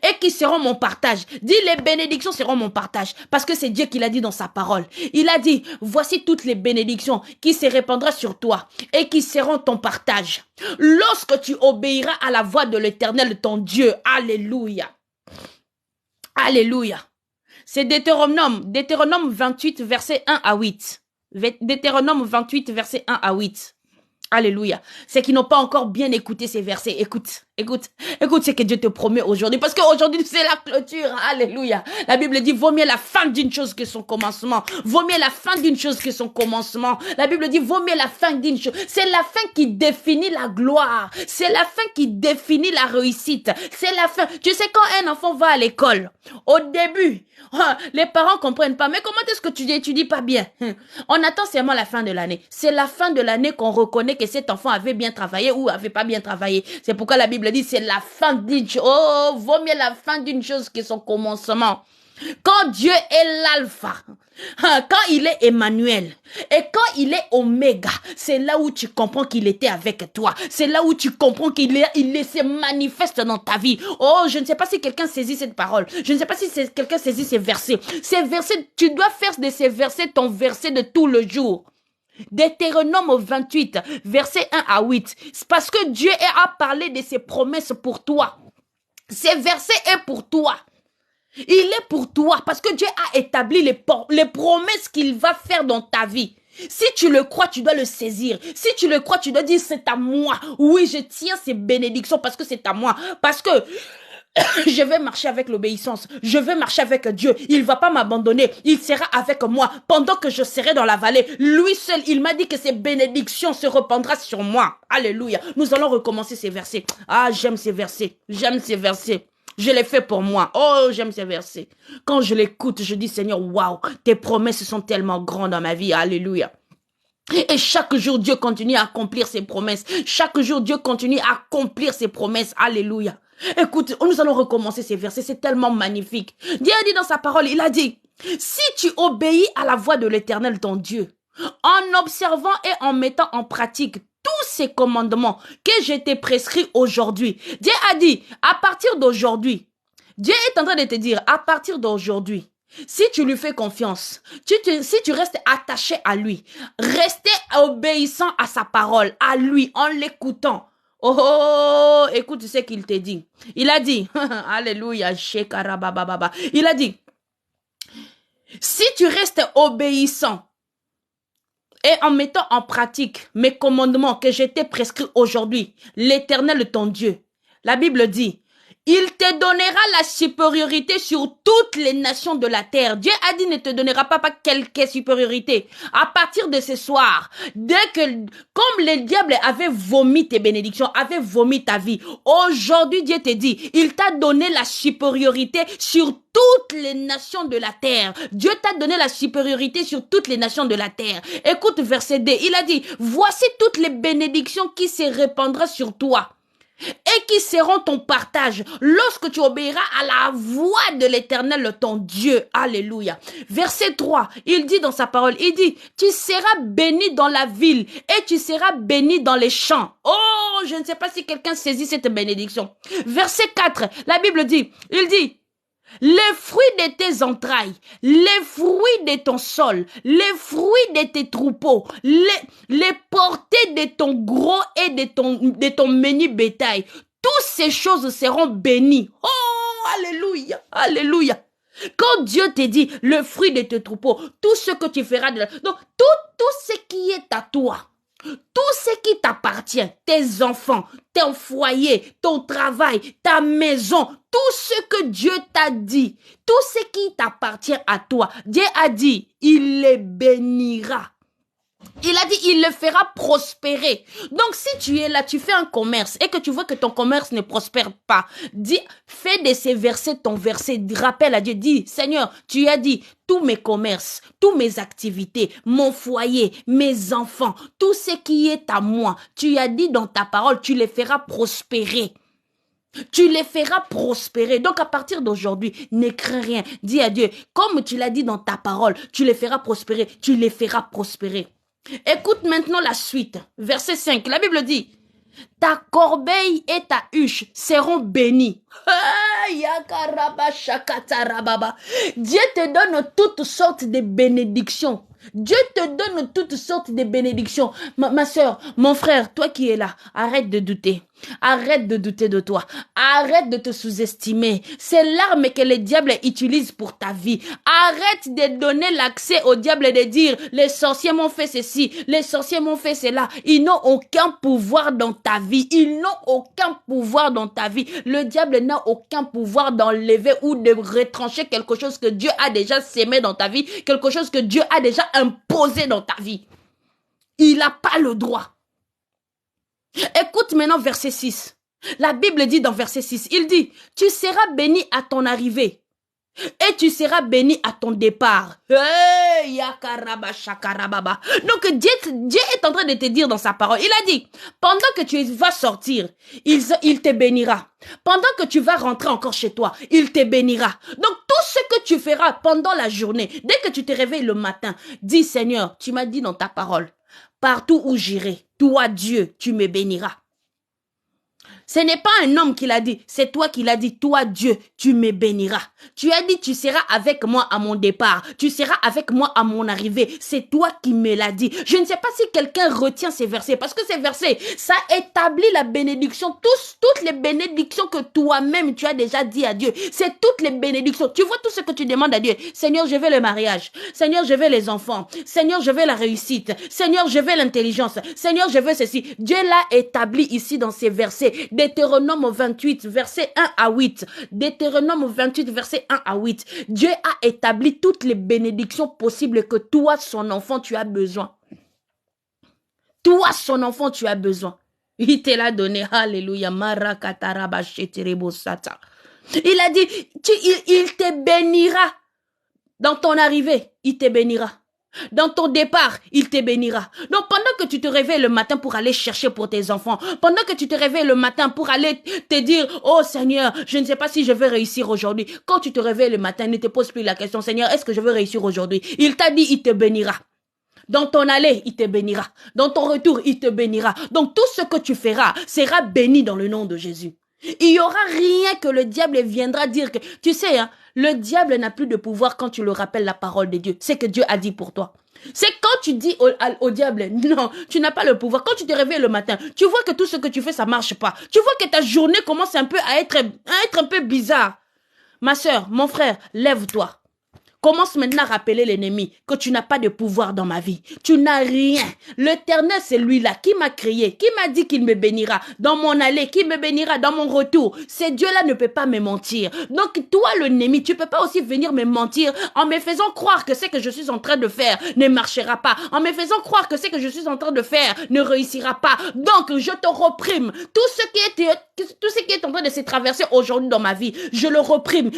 Et qui seront mon partage. Dis, les bénédictions seront mon partage. Parce que c'est Dieu qui l'a dit dans sa parole. Il a dit, voici toutes les bénédictions qui se répandront sur toi et qui seront ton partage. Lorsque tu obéiras à la voix de l'Éternel, ton Dieu. Alléluia. Alléluia. C'est Deutéronome 28, verset 1 à 8. Deutéronome 28, verset 1 à 8. Alléluia. C'est qu'ils n'ont pas encore bien écouté ces versets. Écoute ce que Dieu te promet aujourd'hui. Parce qu'aujourd'hui, c'est la clôture. Alléluia. La Bible dit, vaut mieux la fin d'une chose que son commencement. Vaut mieux la fin d'une chose que son commencement. La Bible dit, vaut mieux la fin d'une chose. C'est la fin qui définit la gloire. C'est la fin qui définit la réussite. C'est la fin. Tu sais, quand un enfant va à l'école, au début, les parents comprennent pas. Mais comment est-ce que tu étudies pas bien? On attend seulement la fin de l'année. C'est la fin de l'année qu'on reconnaît que cet enfant avait bien travaillé ou avait pas bien travaillé. C'est pourquoi la Bible dit c'est la fin d'une chose. Oh, vaut mieux la fin d'une chose que son commencement. Quand Dieu est l'alpha, quand il est Emmanuel et quand il est Oméga, c'est là où tu comprends qu'il était avec toi. C'est là où tu comprends qu'il se manifeste dans ta vie. Oh, je ne sais pas si quelqu'un saisit cette parole. Je ne sais pas si quelqu'un saisit ces versets. Ces versets, tu dois faire de ces versets ton verset de tout le jour. Deutéronome 28, verset 1 à 8. C'est parce que Dieu a parlé de ses promesses pour toi. Ces versets est pour toi. Il est pour toi parce que Dieu a établi les promesses qu'il va faire dans ta vie. Si tu le crois, tu dois le saisir. Si tu le crois, tu dois dire c'est à moi. Oui, je tiens ces bénédictions parce que c'est à moi. Parce que je vais marcher avec l'obéissance. Je vais marcher avec Dieu. Il va pas m'abandonner. Il sera avec moi pendant que je serai dans la vallée. Lui seul, il m'a dit que ses bénédictions se répandront sur moi. Alléluia. Nous allons recommencer ces versets. Ah, j'aime ces versets. J'aime ces versets. Je les fais pour moi. Oh, j'aime ces versets. Quand je l'écoute, je dis, Seigneur, waouh, tes promesses sont tellement grandes dans ma vie. Alléluia. Et chaque jour, Dieu continue à accomplir ses promesses. Chaque jour, Dieu continue à accomplir ses promesses. Alléluia. Écoute, nous allons recommencer ces versets. C'est tellement magnifique. Dieu a dit dans sa parole, il a dit, Si tu obéis à la voix de l'Éternel, ton Dieu, en observant et en mettant en pratique tous ces commandements que je t'ai prescrits aujourd'hui, Dieu a dit, à partir d'aujourd'hui, Dieu est en train de te dire, à partir d'aujourd'hui, si tu lui fais confiance, si tu restes attaché à lui, rester obéissant à sa parole, à lui, en l'écoutant. Oh, écoute ce qu'il te dit. Il a dit, alléluia, shekarabababa. Il a dit, si tu restes obéissant et en mettant en pratique mes commandements que je t'ai prescrits aujourd'hui, l'Éternel ton Dieu, la Bible dit, il te donnera la supériorité sur toutes les nations de la terre. Dieu a dit, ne te donnera pas quelque supériorité. À partir de ce soir, comme le diable avait vomi tes bénédictions, avait vomi ta vie, aujourd'hui Dieu te dit, il t'a donné la supériorité sur toutes les nations de la terre. Dieu t'a donné la supériorité sur toutes les nations de la terre. Écoute verset 2, il a dit, voici toutes les bénédictions qui se répandront sur toi et qui seront ton partage lorsque tu obéiras à la voix de l'Éternel ton Dieu. Alléluia. Verset 3, il dit dans sa parole, il dit, tu seras béni dans la ville et tu seras béni dans les champs. Oh, je ne sais pas si quelqu'un saisit cette bénédiction. Verset 4, la Bible dit, il dit, les fruits de tes entrailles, les fruits de ton sol, les fruits de tes troupeaux, les portées de ton gros et de ton menu bétail, toutes ces choses seront bénies. Oh, alléluia, alléluia. Quand Dieu te dit le fruit de tes troupeaux, tout ce que tu feras, donc tout ce qui est à toi, tout ce qui t'appartient, tes enfants, ton foyer, ton travail, ta maison, tout ce que Dieu t'a dit, tout ce qui t'appartient à toi, Dieu a dit, il les bénira. Il a dit, il le fera prospérer. Donc, si tu es là, tu fais un commerce et que tu vois que ton commerce ne prospère pas, dis, fais de ces versets ton verset. Rappelle à Dieu, dis, Seigneur, tu as dit, tous mes commerces, toutes mes activités, mon foyer, mes enfants, tout ce qui est à moi, tu as dit dans ta parole, tu les feras prospérer. Tu les feras prospérer. Donc, à partir d'aujourd'hui, ne crains rien. Dis à Dieu, comme tu l'as dit dans ta parole, tu les feras prospérer. Tu les feras prospérer. Écoute maintenant la suite. Verset 5. La Bible dit, ta corbeille et ta huche seront bénies. Dieu te donne toutes sortes de bénédictions. Dieu te donne toutes sortes de bénédictions. Ma soeur, mon frère, toi qui es là, arrête de douter. Arrête de douter de toi. Arrête de te sous-estimer. C'est l'arme que le diable utilise pour ta vie. Arrête de donner l'accès au diable et de dire, les sorciers m'ont fait ceci, les sorciers m'ont fait cela. Ils n'ont aucun pouvoir dans ta vie. Ils n'ont aucun pouvoir dans ta vie. Le diable n'a aucun pouvoir d'enlever ou de retrancher quelque chose que Dieu a déjà sémé dans ta vie, quelque chose que Dieu a déjà imposé dans ta vie. Il n'a pas le droit. Écoute maintenant verset 6. La Bible dit dans verset 6, il dit, tu seras béni à ton arrivée et tu seras béni à ton départ. Hey, yakaraba, shakarababa. Donc Dieu est en train de te dire dans sa parole, il a dit, pendant que tu vas sortir, il te bénira. Pendant que tu vas rentrer encore chez toi, il te bénira. Donc tout ce que tu feras pendant la journée, dès que tu te réveilles le matin, dis Seigneur, tu m'as dit dans ta parole, partout où j'irai, toi Dieu, tu me béniras. Ce n'est pas un homme qui l'a dit, c'est toi qui l'as dit, toi Dieu, tu me béniras. Tu as dit, tu seras avec moi à mon départ, tu seras avec moi à mon arrivée. C'est toi qui me l'as dit. Je ne sais pas si quelqu'un retient ces versets, parce que ces versets, ça établit la bénédiction, toutes les bénédictions que toi-même tu as déjà dit à Dieu. C'est toutes les bénédictions. Tu vois tout ce que tu demandes à Dieu. Seigneur, je veux le mariage. Seigneur, je veux les enfants. Seigneur, je veux la réussite. Seigneur, je veux l'intelligence. Seigneur, je veux ceci. Dieu l'a établi ici dans ces versets. Deutéronome 28, verset 1 à 8. Deutéronome 28, verset 1 à 8. Dieu a établi toutes les bénédictions possibles que toi, son enfant, tu as besoin. Toi, son enfant, tu as besoin. Il te l'a donné. Alléluia. Il a dit, il te bénira. Dans ton arrivée, il te bénira. Dans ton départ, il te bénira. Donc pendant que tu te réveilles le matin pour aller chercher pour tes enfants, pendant que tu te réveilles le matin pour aller te dire, oh Seigneur, je ne sais pas si je vais réussir aujourd'hui. Quand tu te réveilles le matin, ne te pose plus la question, Seigneur, est-ce que je vais réussir aujourd'hui? Il t'a dit, il te bénira. Dans ton aller, il te bénira. Dans ton retour, il te bénira. Donc tout ce que tu feras sera béni dans le nom de Jésus. Il n'y aura rien que le diable viendra dire que... Tu sais, hein, le diable n'a plus de pouvoir quand tu le rappelles la parole de Dieu. C'est que Dieu a dit pour toi. C'est quand tu dis au diable, non, tu n'as pas le pouvoir. Quand tu te réveilles le matin, tu vois que tout ce que tu fais, ça marche pas. Tu vois que ta journée commence un peu à être un peu bizarre. Ma sœur, mon frère, lève-toi. Commence maintenant à rappeler l'ennemi que tu n'as pas de pouvoir dans ma vie. Tu n'as rien. L'Éternel, c'est lui-là qui m'a créé, qui m'a dit qu'il me bénira dans mon aller, qui me bénira dans mon retour. Ce Dieu-là ne peut pas me mentir. Donc toi, l'ennemi, tu peux pas aussi venir me mentir en me faisant croire que ce que je suis en train de faire ne marchera pas. En me faisant croire que ce que je suis en train de faire ne réussira pas. Donc je te reprime. Tout ce qui est en train de se traverser aujourd'hui dans ma vie, je le reprime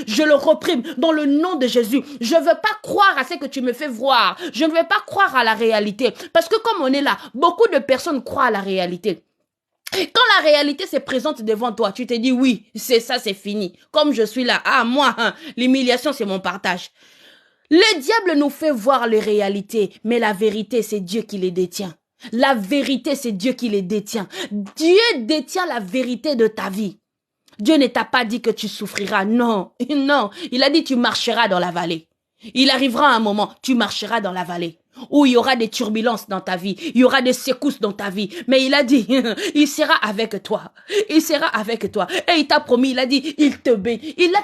dans le nom de Jésus. Je ne veux pas croire à ce que tu me fais voir. Je ne veux pas croire à la réalité. Parce que comme on est là, beaucoup de personnes croient à la réalité. Quand la réalité se présente devant toi, tu te dis oui, c'est ça, c'est fini. Comme je suis là, ah moi, l'humiliation c'est mon partage. Le diable nous fait voir les réalités, mais la vérité c'est Dieu qui les détient. La vérité c'est Dieu qui les détient. Dieu détient la vérité de ta vie. Dieu ne t'a pas dit que tu souffriras, non, non. Il a dit tu marcheras dans la vallée. Il arrivera un moment, tu marcheras dans la vallée, où il y aura des turbulences dans ta vie, il y aura des secousses dans ta vie. Mais il a dit, il sera avec toi. Il sera avec toi. Et il t'a promis, il a dit, il te bénit. Il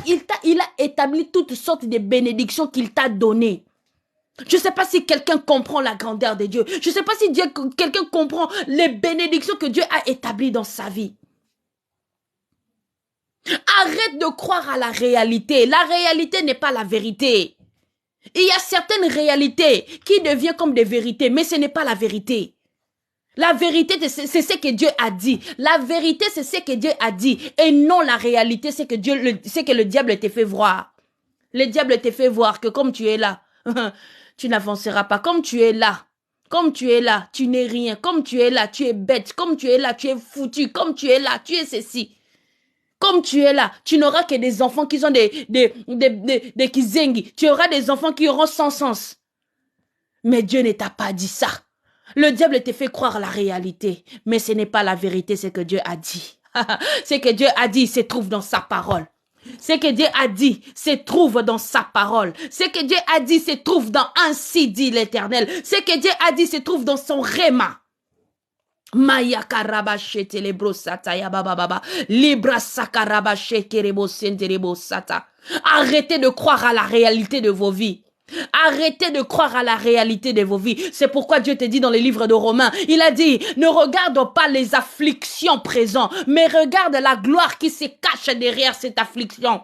a établi toutes sortes de bénédictions qu'il t'a données. Je ne sais pas si quelqu'un comprend la grandeur de Dieu. Je ne sais pas si quelqu'un comprend les bénédictions que Dieu a établies dans sa vie. Arrête de croire à la réalité. La réalité n'est pas la vérité. Il y a certaines réalités qui deviennent comme des vérités, mais ce n'est pas la vérité. La vérité, c'est ce que Dieu a dit. La vérité, c'est ce que Dieu a dit. Et non la réalité, c'est que le diable te fait voir. Le diable te fait voir que comme tu es là, tu n'avanceras pas. Comme tu es là, tu n'es rien. Comme tu es là, tu es bête. Comme tu es là, tu es foutu. Comme tu es là, tu es ceci. Comme tu es là, tu n'auras que des enfants qui sont des kizengi. Tu auras des enfants qui auront sans sens. Mais Dieu ne t'a pas dit ça. Le diable te fait croire la réalité. Mais ce n'est pas la vérité, c'est que Dieu a dit. Ce que Dieu a dit se trouve dans sa parole. Ce que Dieu a dit se trouve dans sa parole. Ce que Dieu a dit se trouve dans ainsi dit l'Éternel. Ce que Dieu a dit se trouve dans son réma. Maya karabashe telebro sata ya baba baba libra sakarabashe kerebo senterebo sata. Arrêtez de croire à la réalité de vos vies. Arrêtez de croire à la réalité de vos vies. C'est pourquoi Dieu te dit dans les livres de Romains, il a dit, ne regarde pas les afflictions présentes, mais regarde la gloire qui se cache derrière cette affliction.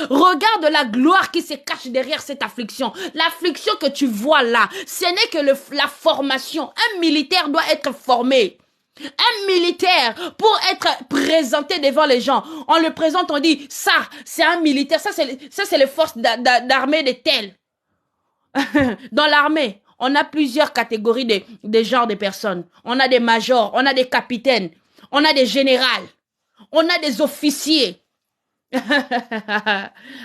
Regarde la gloire qui se cache derrière cette affliction. L'affliction que tu vois là, ce n'est que la formation. Un militaire doit être formé. Un militaire, pour être présenté devant les gens, on le présente, on dit, ça, c'est un militaire, ça, c'est les forces d'armée de telles. Dans l'armée, on a plusieurs catégories de genres de personnes. On a des majors, on a des capitaines, on a des généraux, on a des officiers.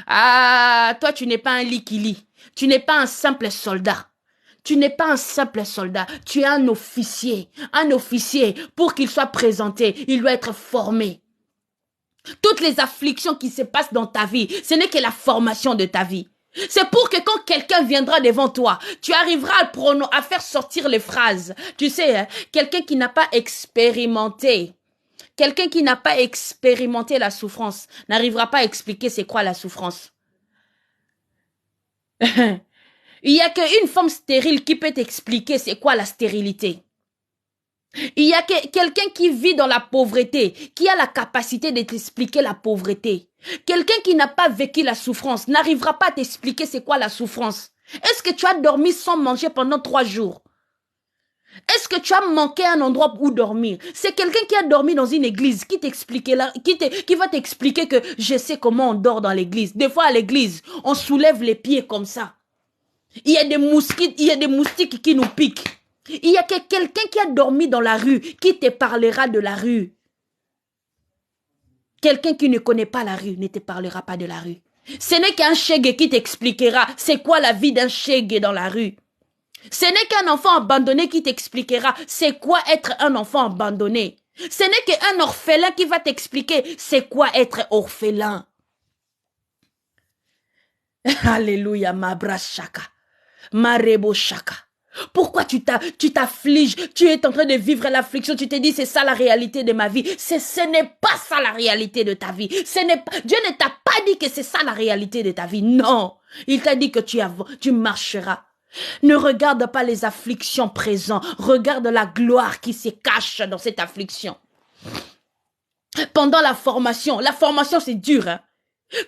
Ah, toi, tu n'es pas un likili. Tu n'es pas un simple soldat. Tu n'es pas un simple soldat. Tu es un officier. Un officier, pour qu'il soit présenté, il doit être formé. Toutes les afflictions qui se passent dans ta vie, ce n'est que la formation de ta vie. C'est pour que quand quelqu'un viendra devant toi, tu arriveras à faire sortir les phrases. Tu sais, hein, quelqu'un qui n'a pas expérimenté la souffrance n'arrivera pas à expliquer c'est quoi la souffrance. Il n'y a qu'une femme stérile qui peut t'expliquer c'est quoi la stérilité. Il y a quelqu'un qui vit dans la pauvreté, qui a la capacité de t'expliquer la pauvreté. Quelqu'un qui n'a pas vécu la souffrance n'arrivera pas à t'expliquer c'est quoi la souffrance. Est-ce que tu as dormi sans manger pendant 3 jours? Est-ce que tu as manqué un endroit où dormir? C'est quelqu'un qui a dormi dans une église qui qui va t'expliquer que je sais comment on dort dans l'église. Des fois à l'église, on soulève les pieds comme ça. Il y a des moustiques, qui nous piquent. Il y a quelqu'un qui a dormi dans la rue, qui te parlera de la rue. Quelqu'un qui ne connaît pas la rue ne te parlera pas de la rue. Ce n'est qu'un chègue qui t'expliquera c'est quoi la vie d'un chègue dans la rue. Ce n'est qu'un enfant abandonné qui t'expliquera c'est quoi être un enfant abandonné. Ce n'est qu'un orphelin qui va t'expliquer c'est quoi être orphelin. Alléluia, ma brachaka, ma rebo shaka. Pourquoi tu t'affliges, tu es en train de vivre l'affliction, tu te dis c'est ça la réalité de ma vie. Ce n'est pas ça la réalité de ta vie. Dieu ne t'a pas dit que c'est ça la réalité de ta vie. Non, il t'a dit que tu marcheras. Ne regarde pas les afflictions présentes, regarde la gloire qui se cache dans cette affliction. Pendant la formation c'est dur, hein.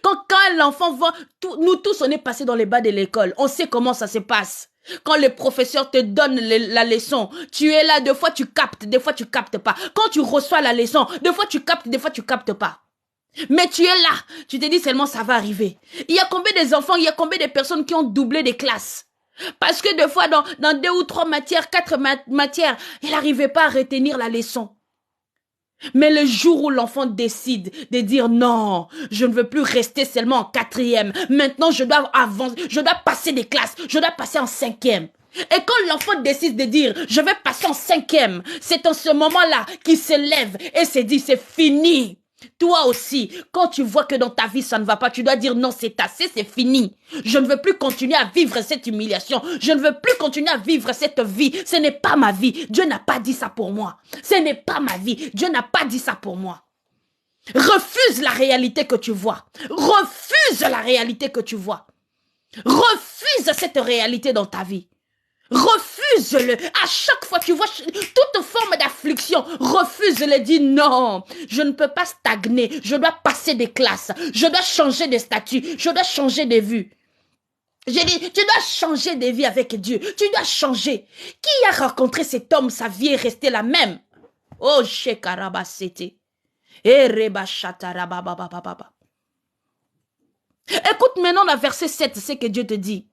Quand l'enfant voit, nous tous on est passés dans les bas de l'école, on sait comment ça se passe. Quand le professeur te donne la leçon, tu es là, des fois tu captes, des fois tu captes pas. Quand tu reçois la leçon, des fois tu captes, des fois tu captes pas. Mais tu es là, tu te dis seulement ça va arriver. Il y a combien d'enfants, il y a combien de personnes qui ont doublé des classes? Parce que des fois dans 2 ou 3 matières, 4 matières, il n'arrivait pas à retenir la leçon. Mais le jour où l'enfant décide de dire non, je ne veux plus rester seulement en 4e. Maintenant, je dois avancer, je dois passer des classes, je dois passer en 5e. Et quand l'enfant décide de dire je vais passer en 5e, c'est en ce moment-là qu'il se lève et se dit c'est fini. Toi aussi, quand tu vois que dans ta vie ça ne va pas, tu dois dire non, c'est assez, c'est fini. Je ne veux plus continuer à vivre cette humiliation. Je ne veux plus continuer à vivre cette vie. Ce n'est pas ma vie. Dieu n'a pas dit ça pour moi. Ce n'est pas ma vie. Dieu n'a pas dit ça pour moi. Refuse la réalité que tu vois. Refuse la réalité que tu vois. Refuse cette réalité dans ta vie. Refuse-le. À chaque fois que tu vois toute forme d'affliction, refuse-le. Dis non, je ne peux pas stagner. Je dois passer des classes. Je dois changer de statut. Je dois changer de vue. J'ai dit, tu dois changer de vie avec Dieu. Tu dois changer. Qui a rencontré cet homme, sa vie est restée la même? Oh, Shekarabasete. Erebashatarababababa. Écoute maintenant le verset 7, c'est que Dieu te dit.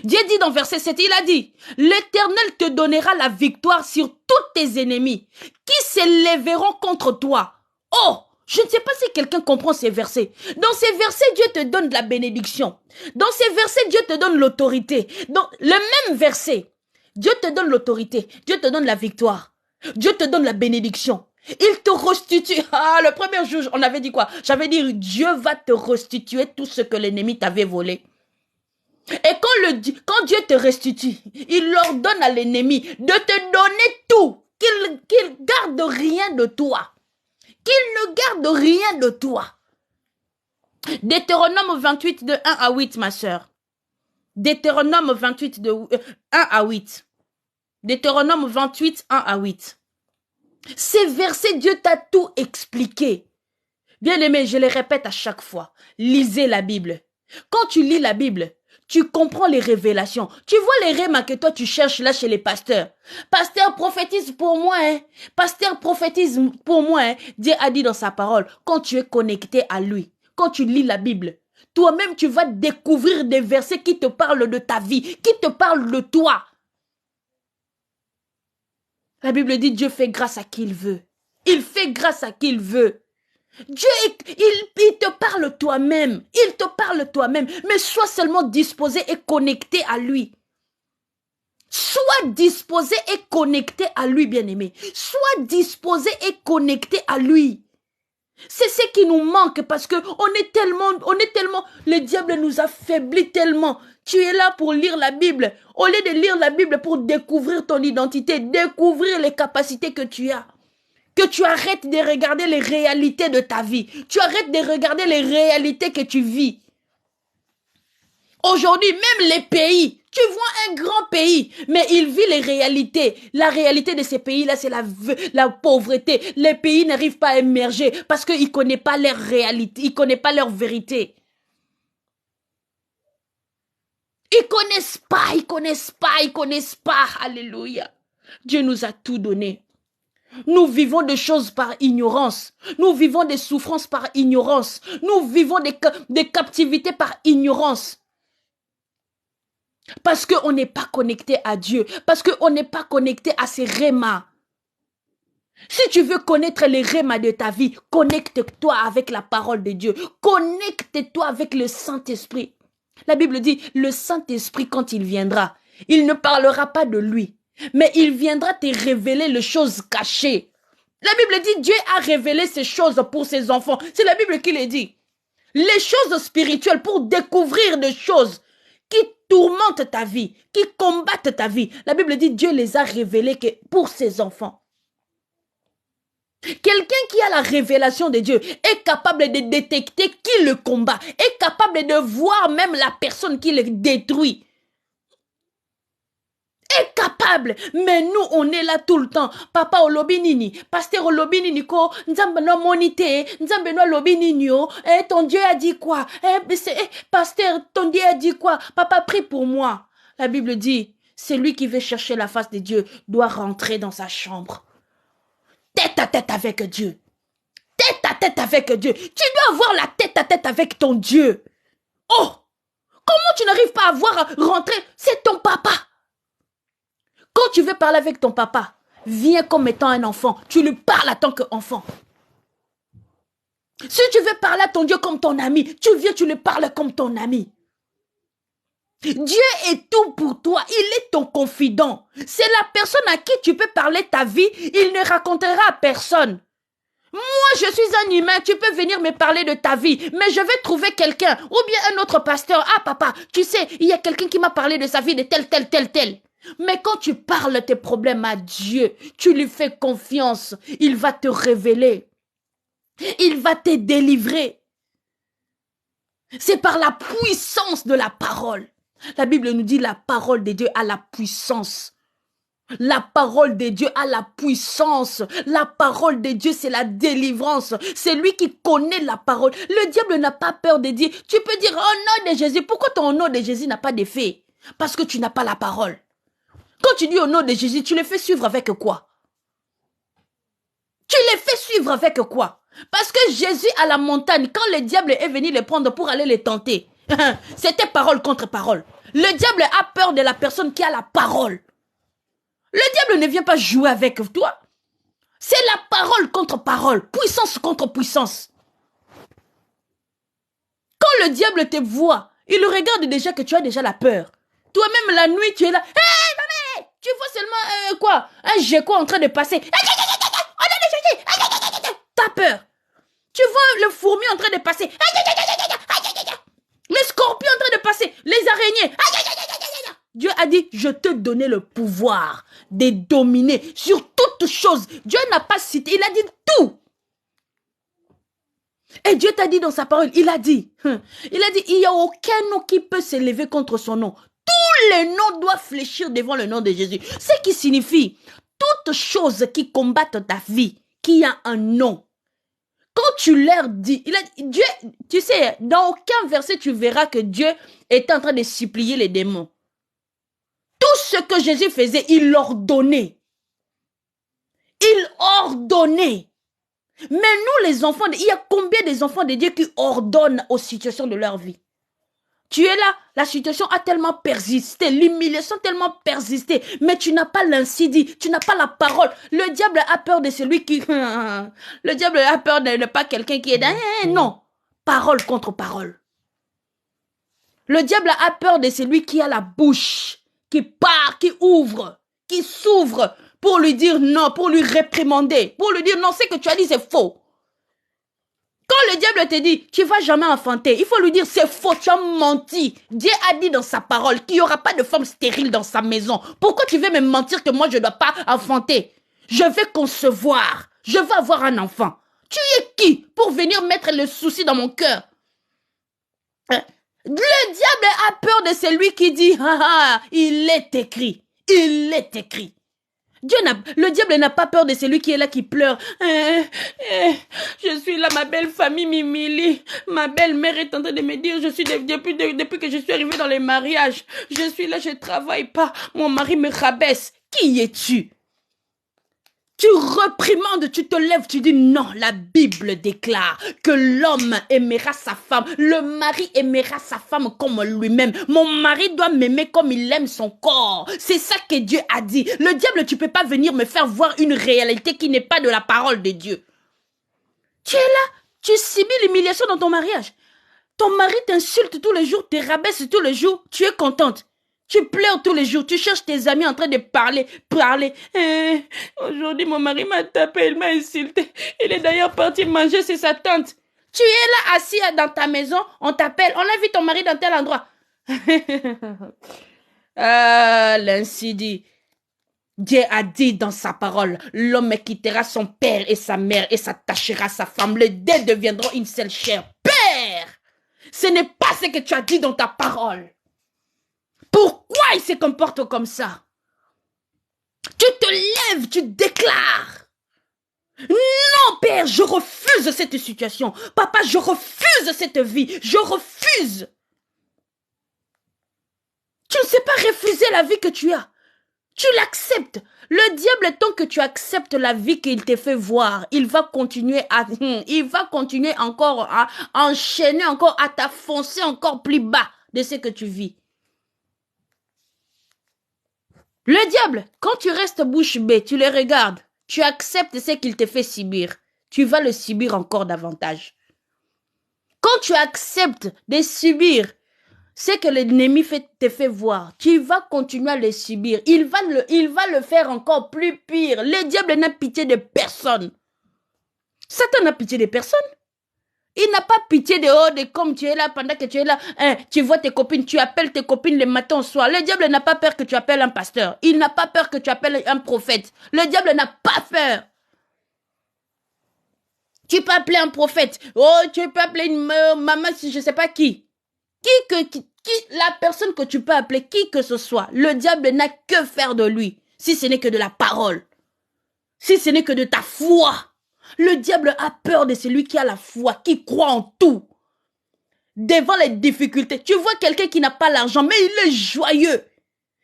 Dieu dit dans verset 7, il a dit, l'Éternel te donnera la victoire sur tous tes ennemis qui s'élèveront contre toi. Oh, je ne sais pas si quelqu'un comprend ces versets. Dans ces versets, Dieu te donne de la bénédiction. Dans ces versets, Dieu te donne l'autorité. Dans le même verset, Dieu te donne l'autorité. Dieu te donne la victoire. Dieu te donne la bénédiction. Il te restitue. Ah, le premier jour, on avait dit quoi? J'avais dit, Dieu va te restituer tout ce que l'ennemi t'avait volé. Et quand Dieu te restitue, il ordonne à l'ennemi de te donner tout, qu'il garde rien de toi. Qu'il ne garde rien de toi. Deutéronome 28 de 1 à 8, ma sœur. Deutéronome 28 de 1 à 8. Deutéronome 28, 1 à 8. Ces versets, Dieu t'a tout expliqué. Bien aimé, je le répète à chaque fois. Lisez la Bible. Quand tu lis la Bible, tu comprends les révélations. Tu vois les rêves que toi tu cherches là chez les pasteurs. Pasteur, prophétise pour moi. Hein. Pasteur, prophétise pour moi. Hein. Dieu a dit dans sa parole, quand tu es connecté à lui, quand tu lis la Bible, toi-même tu vas découvrir des versets qui te parlent de ta vie, qui te parlent de toi. La Bible dit Dieu fait grâce à qui il veut. Il fait grâce à qui il veut. Dieu, il te parle toi-même. Il te parle toi-même. Mais sois seulement disposé et connecté à lui. Sois disposé et connecté à lui, bien-aimé. Sois disposé et connecté à lui. C'est ce qui nous manque parce que on est tellement, le diable nous affaiblit tellement. Tu es là pour lire la Bible. Au lieu de lire la Bible pour découvrir ton identité, découvrir les capacités que tu as. Que tu arrêtes de regarder les réalités de ta vie. Tu arrêtes de regarder les réalités que tu vis. Aujourd'hui, même les pays, tu vois un grand pays, mais il vit les réalités. La réalité de ces pays-là, c'est la pauvreté. Les pays n'arrivent pas à émerger parce qu'ils ne connaissent pas leur réalité, ils ne connaissent pas leur vérité. Ils connaissent pas. Alléluia. Dieu nous a tout donné. Nous vivons des choses par ignorance. Nous vivons des souffrances par ignorance. Nous vivons des captivités par ignorance. Parce qu'on n'est pas connecté à Dieu. Parce qu'on n'est pas connecté à ses rémas. Si tu veux connaître les rémas de ta vie, connecte-toi avec la parole de Dieu. Connecte-toi avec le Saint-Esprit. La Bible dit, le Saint-Esprit, quand il viendra, il ne parlera pas de lui, mais il viendra te révéler les choses cachées. La Bible dit, Dieu a révélé ces choses pour ses enfants. C'est la Bible qui le dit. Les choses spirituelles pour découvrir des choses qui tourmentent ta vie, qui combattent ta vie. La Bible dit, Dieu les a révélées pour ses enfants. Quelqu'un qui a la révélation de Dieu est capable de détecter qui le combat, est capable de voir même la personne qui le détruit. Est capable, mais nous on est là tout le temps. Papa olobinini, pasteur olobinini ko, nzambe no monité, nzambe no olobinini yo, ton Dieu a dit quoi? Pasteur, ton Dieu a dit quoi? Papa prie pour moi. La Bible dit, celui qui veut chercher la face de Dieu doit rentrer dans sa chambre. Tête à tête avec Dieu. Tête à tête avec Dieu. Tu dois avoir la tête à tête avec ton Dieu. Oh! Comment tu n'arrives pas à voir rentrer? C'est ton papa. Quand tu veux parler avec ton papa, viens comme étant un enfant. Tu lui parles en tant qu'enfant. Si tu veux parler à ton Dieu comme ton ami, tu viens, tu lui parles comme ton ami. Dieu est tout pour toi. Il est ton confident. C'est la personne à qui tu peux parler ta vie. Il ne racontera à personne. Moi, je suis un humain. Tu peux venir me parler de ta vie. Mais je vais trouver quelqu'un. Ou bien un autre pasteur. Ah, papa, tu sais, il y a quelqu'un qui m'a parlé de sa vie de tel. Mais quand tu parles tes problèmes à Dieu, tu lui fais confiance. Il va te révéler. Il va te délivrer. C'est par la puissance de la parole. La Bible nous dit la parole de Dieu a la puissance. La parole de Dieu a la puissance. La parole de Dieu, c'est la délivrance. C'est lui qui connaît la parole. Le diable n'a pas peur de dire, tu peux dire au nom de Jésus. Pourquoi ton nom de Jésus n'a pas d'effet? Parce que tu n'as pas la parole. Quand tu dis au nom de Jésus, tu le fais suivre avec quoi? Tu les fais suivre avec quoi? Parce que Jésus à la montagne, quand le diable est venu les prendre pour aller les tenter, c'était parole contre parole. Le diable a peur de la personne qui a la parole. Le diable ne vient pas jouer avec toi. C'est la parole contre parole, puissance contre puissance. Quand le diable te voit, il regarde déjà que tu as déjà la peur. Toi-même la nuit, tu es là. Hé, maman, tu vois seulement quoi? Un gecko en train de passer. T'as peur. Tu vois le fourmi en train de passer. Les scorpions en train de passer. Les araignées. Dieu a dit, je te donnais le pouvoir de dominer sur toutes choses. Dieu n'a pas cité, il a dit tout. Et Dieu t'a dit dans sa parole, il a dit, il n'y a aucun nom qui peut s'élever contre son nom. Tous les noms doivent fléchir devant le nom de Jésus. Ce qui signifie, toutes choses qui combattent ta vie, qui a un nom. Quand tu leur dis, Dieu, tu sais, dans aucun verset tu verras que Dieu est en train de supplier les démons. Tout ce que Jésus faisait, il ordonnait. Il ordonnait. Mais nous les enfants, il y a combien des enfants de Dieu qui ordonnent aux situations de leur vie? Tu es là, la situation a tellement persisté, l'humiliation tellement persisté, mais tu n'as pas l'incidie, tu n'as pas la parole. Le diable a peur de celui qui... Le diable a peur de ne pas quelqu'un qui est dans... Non, parole contre parole. Le diable a peur de celui qui a la bouche, qui part, qui ouvre, qui s'ouvre pour lui dire non, pour lui réprimander, pour lui dire non, ce que tu as dit c'est faux. Quand le diable te dit, tu ne vas jamais enfanter, il faut lui dire, c'est faux, tu as menti. Dieu a dit dans sa parole qu'il n'y aura pas de femme stérile dans sa maison. Pourquoi tu veux me mentir que moi, je ne dois pas enfanter? Je vais concevoir, je vais avoir un enfant. Tu es qui pour venir mettre le souci dans mon cœur? Le diable a peur de celui qui dit, il est écrit, il est écrit. Le diable n'a pas peur de celui qui est là, qui pleure. Je suis là, ma belle famille m'humilie. Ma belle-mère est en train de me dire, je suis depuis que je suis arrivée dans les mariages. Je suis là, je ne travaille pas. Mon mari me rabaisse. Qui es-tu? Tu reprimandes, tu te lèves, tu dis non, la Bible déclare que l'homme aimera sa femme, le mari aimera sa femme comme lui-même. Mon mari doit m'aimer comme il aime son corps. C'est ça que Dieu a dit. Le diable, tu peux pas venir me faire voir une réalité qui n'est pas de la parole de Dieu. Tu es là, tu subis l'humiliation dans ton mariage. Ton mari t'insulte tous les jours, te rabaisse tous les jours, tu es contente. Tu pleures tous les jours, tu cherches tes amis en train de parler. Aujourd'hui, mon mari m'a tapé, il m'a insulté. Il est d'ailleurs parti manger chez sa tante. Tu es là assis dans ta maison, on t'appelle, on a vu ton mari dans tel endroit. Ah, l'ainsi dit. Dieu a dit dans sa parole, l'homme quittera son père et sa mère et s'attachera à sa femme. Les deux deviendront une seule chair. Père, ce n'est pas ce que tu as dit dans ta parole. Pourquoi il se comporte comme ça? Tu te lèves, tu déclares. Non, Père, je refuse cette situation. Papa, je refuse cette vie. Je refuse. Tu ne sais pas refuser la vie que tu as. Tu l'acceptes. Le diable, tant que tu acceptes la vie qu'il te fait voir, il va continuer encore à enchaîner, encore à t'affoncer encore plus bas de ce que tu vis. Le diable, quand tu restes bouche bée, tu le regardes, tu acceptes ce qu'il te fait subir, tu vas le subir encore davantage. Quand tu acceptes de subir ce que l'ennemi te fait voir, tu vas continuer à le subir. Il va le faire encore plus pire. Le diable n'a pitié de personne. Satan n'a pitié de personne. Il n'a pas pitié de comme tu es là, pendant que tu es là, tu vois tes copines, tu appelles tes copines le matin au soir. Le diable n'a pas peur que tu appelles un pasteur. Il n'a pas peur que tu appelles un prophète. Le diable n'a pas peur. Tu peux appeler un prophète. Tu peux appeler une maman, si je ne sais pas qui. La personne que tu peux appeler, qui que ce soit, le diable n'a que faire de lui, si ce n'est que de la parole. Si ce n'est que de ta foi. Le diable a peur de celui qui a la foi, qui croit en tout. Devant les difficultés, tu vois quelqu'un qui n'a pas l'argent, mais il est joyeux.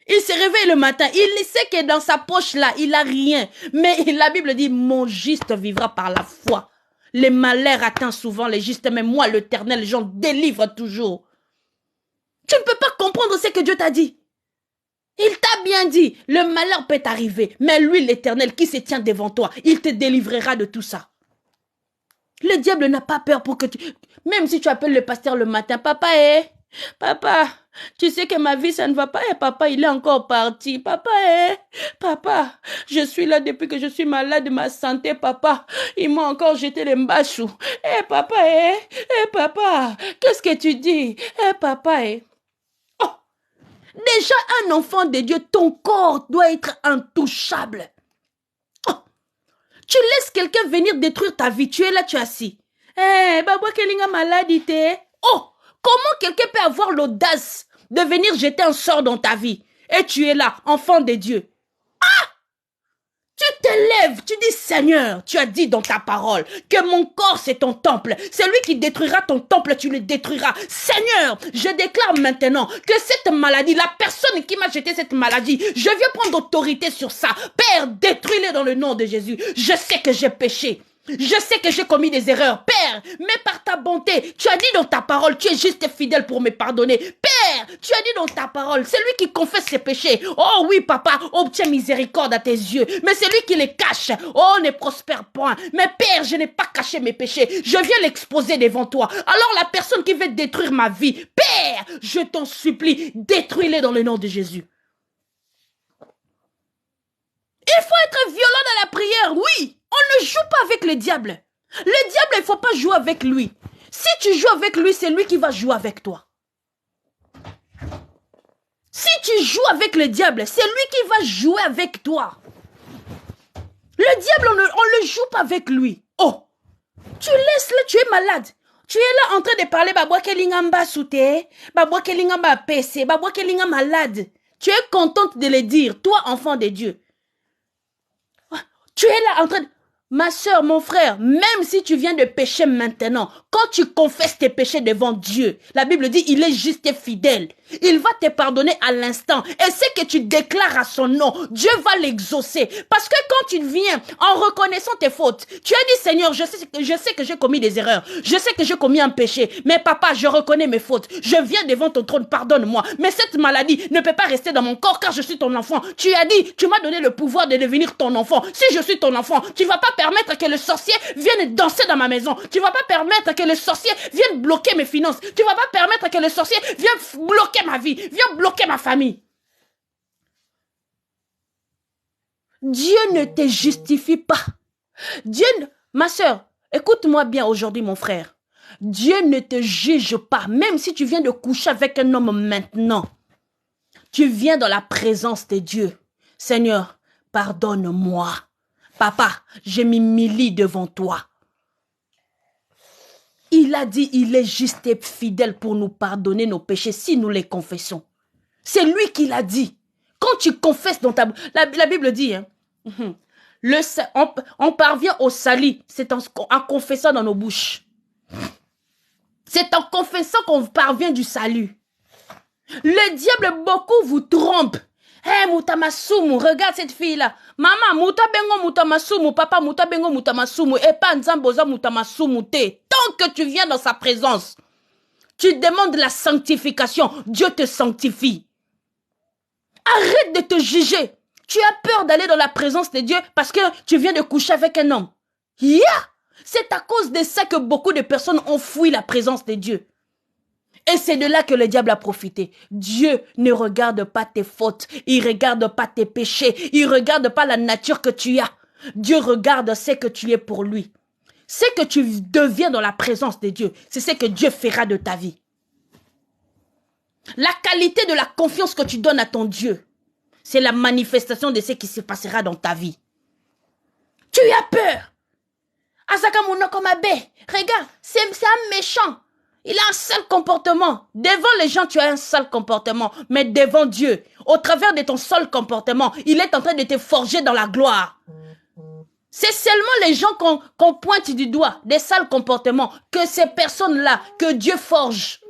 Il se réveille le matin, il sait que dans sa poche là, il n'a rien. Mais la Bible dit, mon juste vivra par la foi. Les malheurs atteignent souvent les justes, mais moi, l'Éternel, j'en délivre toujours. Tu ne peux pas comprendre ce que Dieu t'a dit. Il t'a bien dit, le malheur peut t'arriver, mais lui, l'Éternel, qui se tient devant toi, il te délivrera de tout ça. Le diable n'a pas peur pour que tu... Même si tu appelles le pasteur le matin, papa, papa, tu sais que ma vie, ça ne va pas, papa, il est encore parti, papa, papa, je suis là depuis que je suis malade de ma santé, papa, ils m'ont encore jeté les mbachou, papa, papa, qu'est-ce que tu dis, papa, Déjà, un enfant de Dieu, ton corps doit être intouchable. Tu laisses quelqu'un venir détruire ta vie. Tu es là, tu es assis. Baba Kelinga maladité. Comment quelqu'un peut avoir l'audace de venir jeter un sort dans ta vie? Et tu es là, enfant de Dieu. Tu te lèves, tu dis Seigneur, tu as dit dans ta parole que mon corps c'est ton temple. Celui qui détruira ton temple, tu le détruiras. Seigneur, je déclare maintenant que cette maladie, la personne qui m'a jeté cette maladie, je viens prendre autorité sur ça. Père, détruis-le dans le nom de Jésus. Je sais que j'ai péché. Je sais que j'ai commis des erreurs. Père, mais par ta bonté, tu as dit dans ta parole, tu es juste et fidèle pour me pardonner. Père, tu as dit dans ta parole, c'est lui qui confesse ses péchés. Oh oui, papa, obtiens miséricorde à tes yeux. Mais c'est lui qui les cache. Oh, ne prospère point. Mais Père, je n'ai pas caché mes péchés. Je viens l'exposer devant toi. Alors la personne qui veut détruire ma vie, Père, je t'en supplie, détruis-les dans le nom de Jésus. Il faut être violent dans la prière, oui. On ne joue pas avec le diable. Le diable, il ne faut pas jouer avec lui. Si tu joues avec lui, c'est lui qui va jouer avec toi. Si tu joues avec le diable, c'est lui qui va jouer avec toi. Le diable, on ne le joue pas avec lui. Oh, tu laisses là, tu es malade. Tu es là en train de parler, babwa kelingamba souté, babwa kelingamba PC, babwa kelinga malade. Tu es contente de le dire, toi, enfant de Dieu. Tu es là en train de... Ma soeur, mon frère, même si tu viens de pécher maintenant, quand tu confesses tes péchés devant Dieu, la Bible dit, il est juste et fidèle. Il va te pardonner à l'instant. Et ce que tu déclares à son nom, Dieu va l'exaucer. Parce que quand tu viens en reconnaissant tes fautes, tu as dit, Seigneur, je sais que j'ai commis des erreurs. Je sais que j'ai commis un péché. Mais papa, je reconnais mes fautes. Je viens devant ton trône, pardonne-moi. Mais cette maladie ne peut pas rester dans mon corps car je suis ton enfant. Tu as dit, tu m'as donné le pouvoir de devenir ton enfant. Si je suis ton enfant, tu ne vas pas permettre que le sorcier vienne danser dans ma maison. Tu ne vas pas permettre que le sorcier vienne bloquer mes finances. Tu ne vas pas permettre que le sorcier vienne bloquer ma vie, viens bloquer ma famille. Dieu ne te justifie pas. Dieu, ma soeur, écoute-moi bien aujourd'hui, mon frère. Dieu ne te juge pas, même si tu viens de coucher avec un homme maintenant. Tu viens dans la présence de Dieu. Seigneur, pardonne-moi. Papa, je m'humilie devant toi. Il a dit, il est juste et fidèle pour nous pardonner nos péchés si nous les confessons. C'est lui qui l'a dit. Quand tu confesses dans ta bouche, la Bible dit, hein, on parvient au salut, c'est en confessant dans nos bouches. C'est en confessant qu'on parvient du salut. Le diable beaucoup vous trompe. Hé, Moutamasumu, regarde cette fille-là. Maman, Moutabengo Moutamasumu, papa Moutabengo Moutamasumu, et pas Nzamboza Moutamasumu te. Tant que tu viens dans sa présence, tu demandes la sanctification, Dieu te sanctifie. Arrête de te juger. Tu as peur d'aller dans la présence de Dieu parce que tu viens de coucher avec un homme. Yeah! C'est à cause de ça que beaucoup de personnes ont fui la présence de Dieu. Et c'est de là que le diable a profité. Dieu ne regarde pas tes fautes. Il ne regarde pas tes péchés. Il ne regarde pas la nature que tu as. Dieu regarde ce que tu es pour lui. Ce que tu deviens dans la présence de Dieu, c'est ce que Dieu fera de ta vie. La qualité de la confiance que tu donnes à ton Dieu, c'est la manifestation de ce qui se passera dans ta vie. Tu as peur. Asaka Munokomabe, regarde, c'est un méchant. Il a un sale comportement. Devant les gens, tu as un sale comportement. Mais devant Dieu, au travers de ton sale comportement, il est en train de te forger dans la gloire. C'est seulement les gens qu'on pointe du doigt, des sales comportements, que ces personnes-là, que Dieu forge.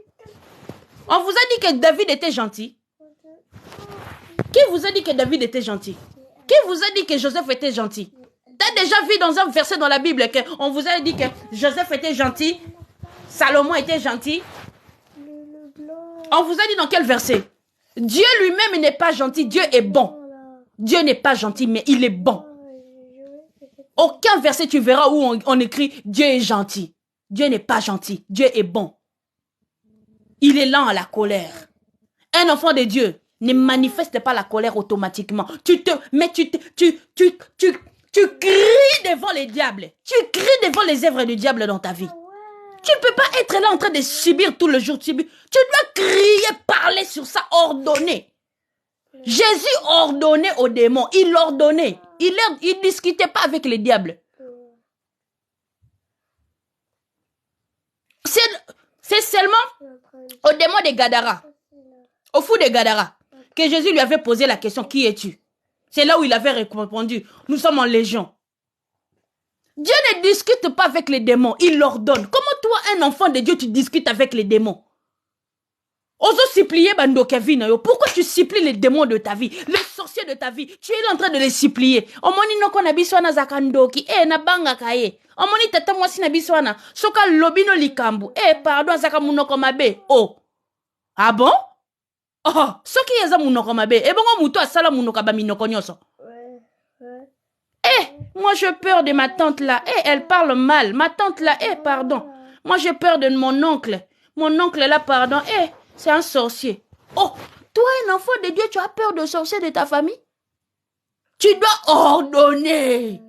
On vous a dit que David était gentil. Qui vous a dit que David était gentil? Qui vous a dit que Joseph était gentil? T'as déjà vu dans un verset dans la Bible qu'on vous a dit que Joseph était gentil, Salomon était gentil? On vous a dit dans quel verset? Dieu lui-même n'est pas gentil, Dieu est bon. Dieu n'est pas gentil, mais il est bon. Aucun verset tu verras où on écrit Dieu est gentil. Dieu n'est pas gentil, Dieu est bon. Il est lent à la colère. Un enfant de Dieu ne manifeste pas la colère automatiquement. Tu cries devant les diables. Tu cries devant les œuvres du diable dans ta vie. Tu ne peux pas être là en train de subir tout le jour. Tu dois crier, parler sur ça, ordonner. Jésus ordonnait aux démons. Il ordonnait. Il ne discutait pas avec les diables. C'est seulement au démon de Gadara, au fou de Gadara, que Jésus lui avait posé la question, qui es-tu? C'est là où il avait répondu, nous sommes en légion. Dieu ne discute pas avec les démons, il leur donne. Comment toi, un enfant de Dieu, tu discutes avec les démons? Oso supplier Bando Kevin, pourquoi tu supplies les démons de ta vie, les sorciers de ta vie? Tu es en train de les supplier. Omoni no kona biswana zakandoki, na banga kaye. Omoni tata mwasi na biswana, soka lobino likambu, pardon zaka munoko mabe. Oh. Ah bon? Oh, soki yeza munoko mabe, bongo muto asala munoko ba minoko nyoso. Moi j'ai peur de ma tante là. Elle parle mal. Ma tante là, pardon. Moi j'ai peur de mon oncle. Mon oncle là, pardon. C'est un sorcier. Oh, toi un enfant de Dieu, tu as peur de sorcier de ta famille? Tu dois ordonner.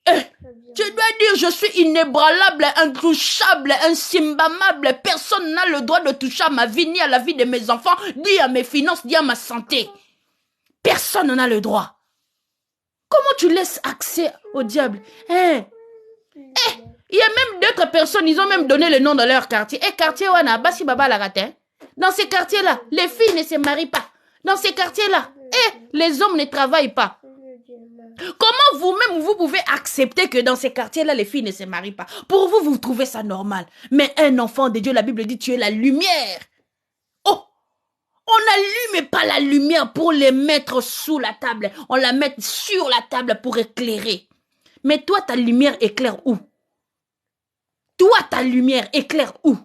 Tu dois dire, je suis inébranlable, intouchable, insimbamable. Personne n'a le droit de toucher à ma vie, ni à la vie de mes enfants, ni à mes finances, ni à ma santé. Personne n'en a le droit. Comment tu laisses accès au diable? Il y a même d'autres personnes, ils ont même donné le nom de leur quartier. Quartier Wana, Basi Baba Laratin. Dans ces quartiers-là, les filles ne se marient pas. Dans ces quartiers-là, les hommes ne travaillent pas. Comment vous-même, vous pouvez accepter que dans ces quartiers-là, les filles ne se marient pas? Pour vous, vous trouvez ça normal. Mais un enfant de Dieu, la Bible dit, tu es la lumière. Oh! On n'allume pas la lumière pour les mettre sous la table. On la met sur la table pour éclairer. Mais toi, ta lumière éclaire où? Toi, ta lumière éclaire où?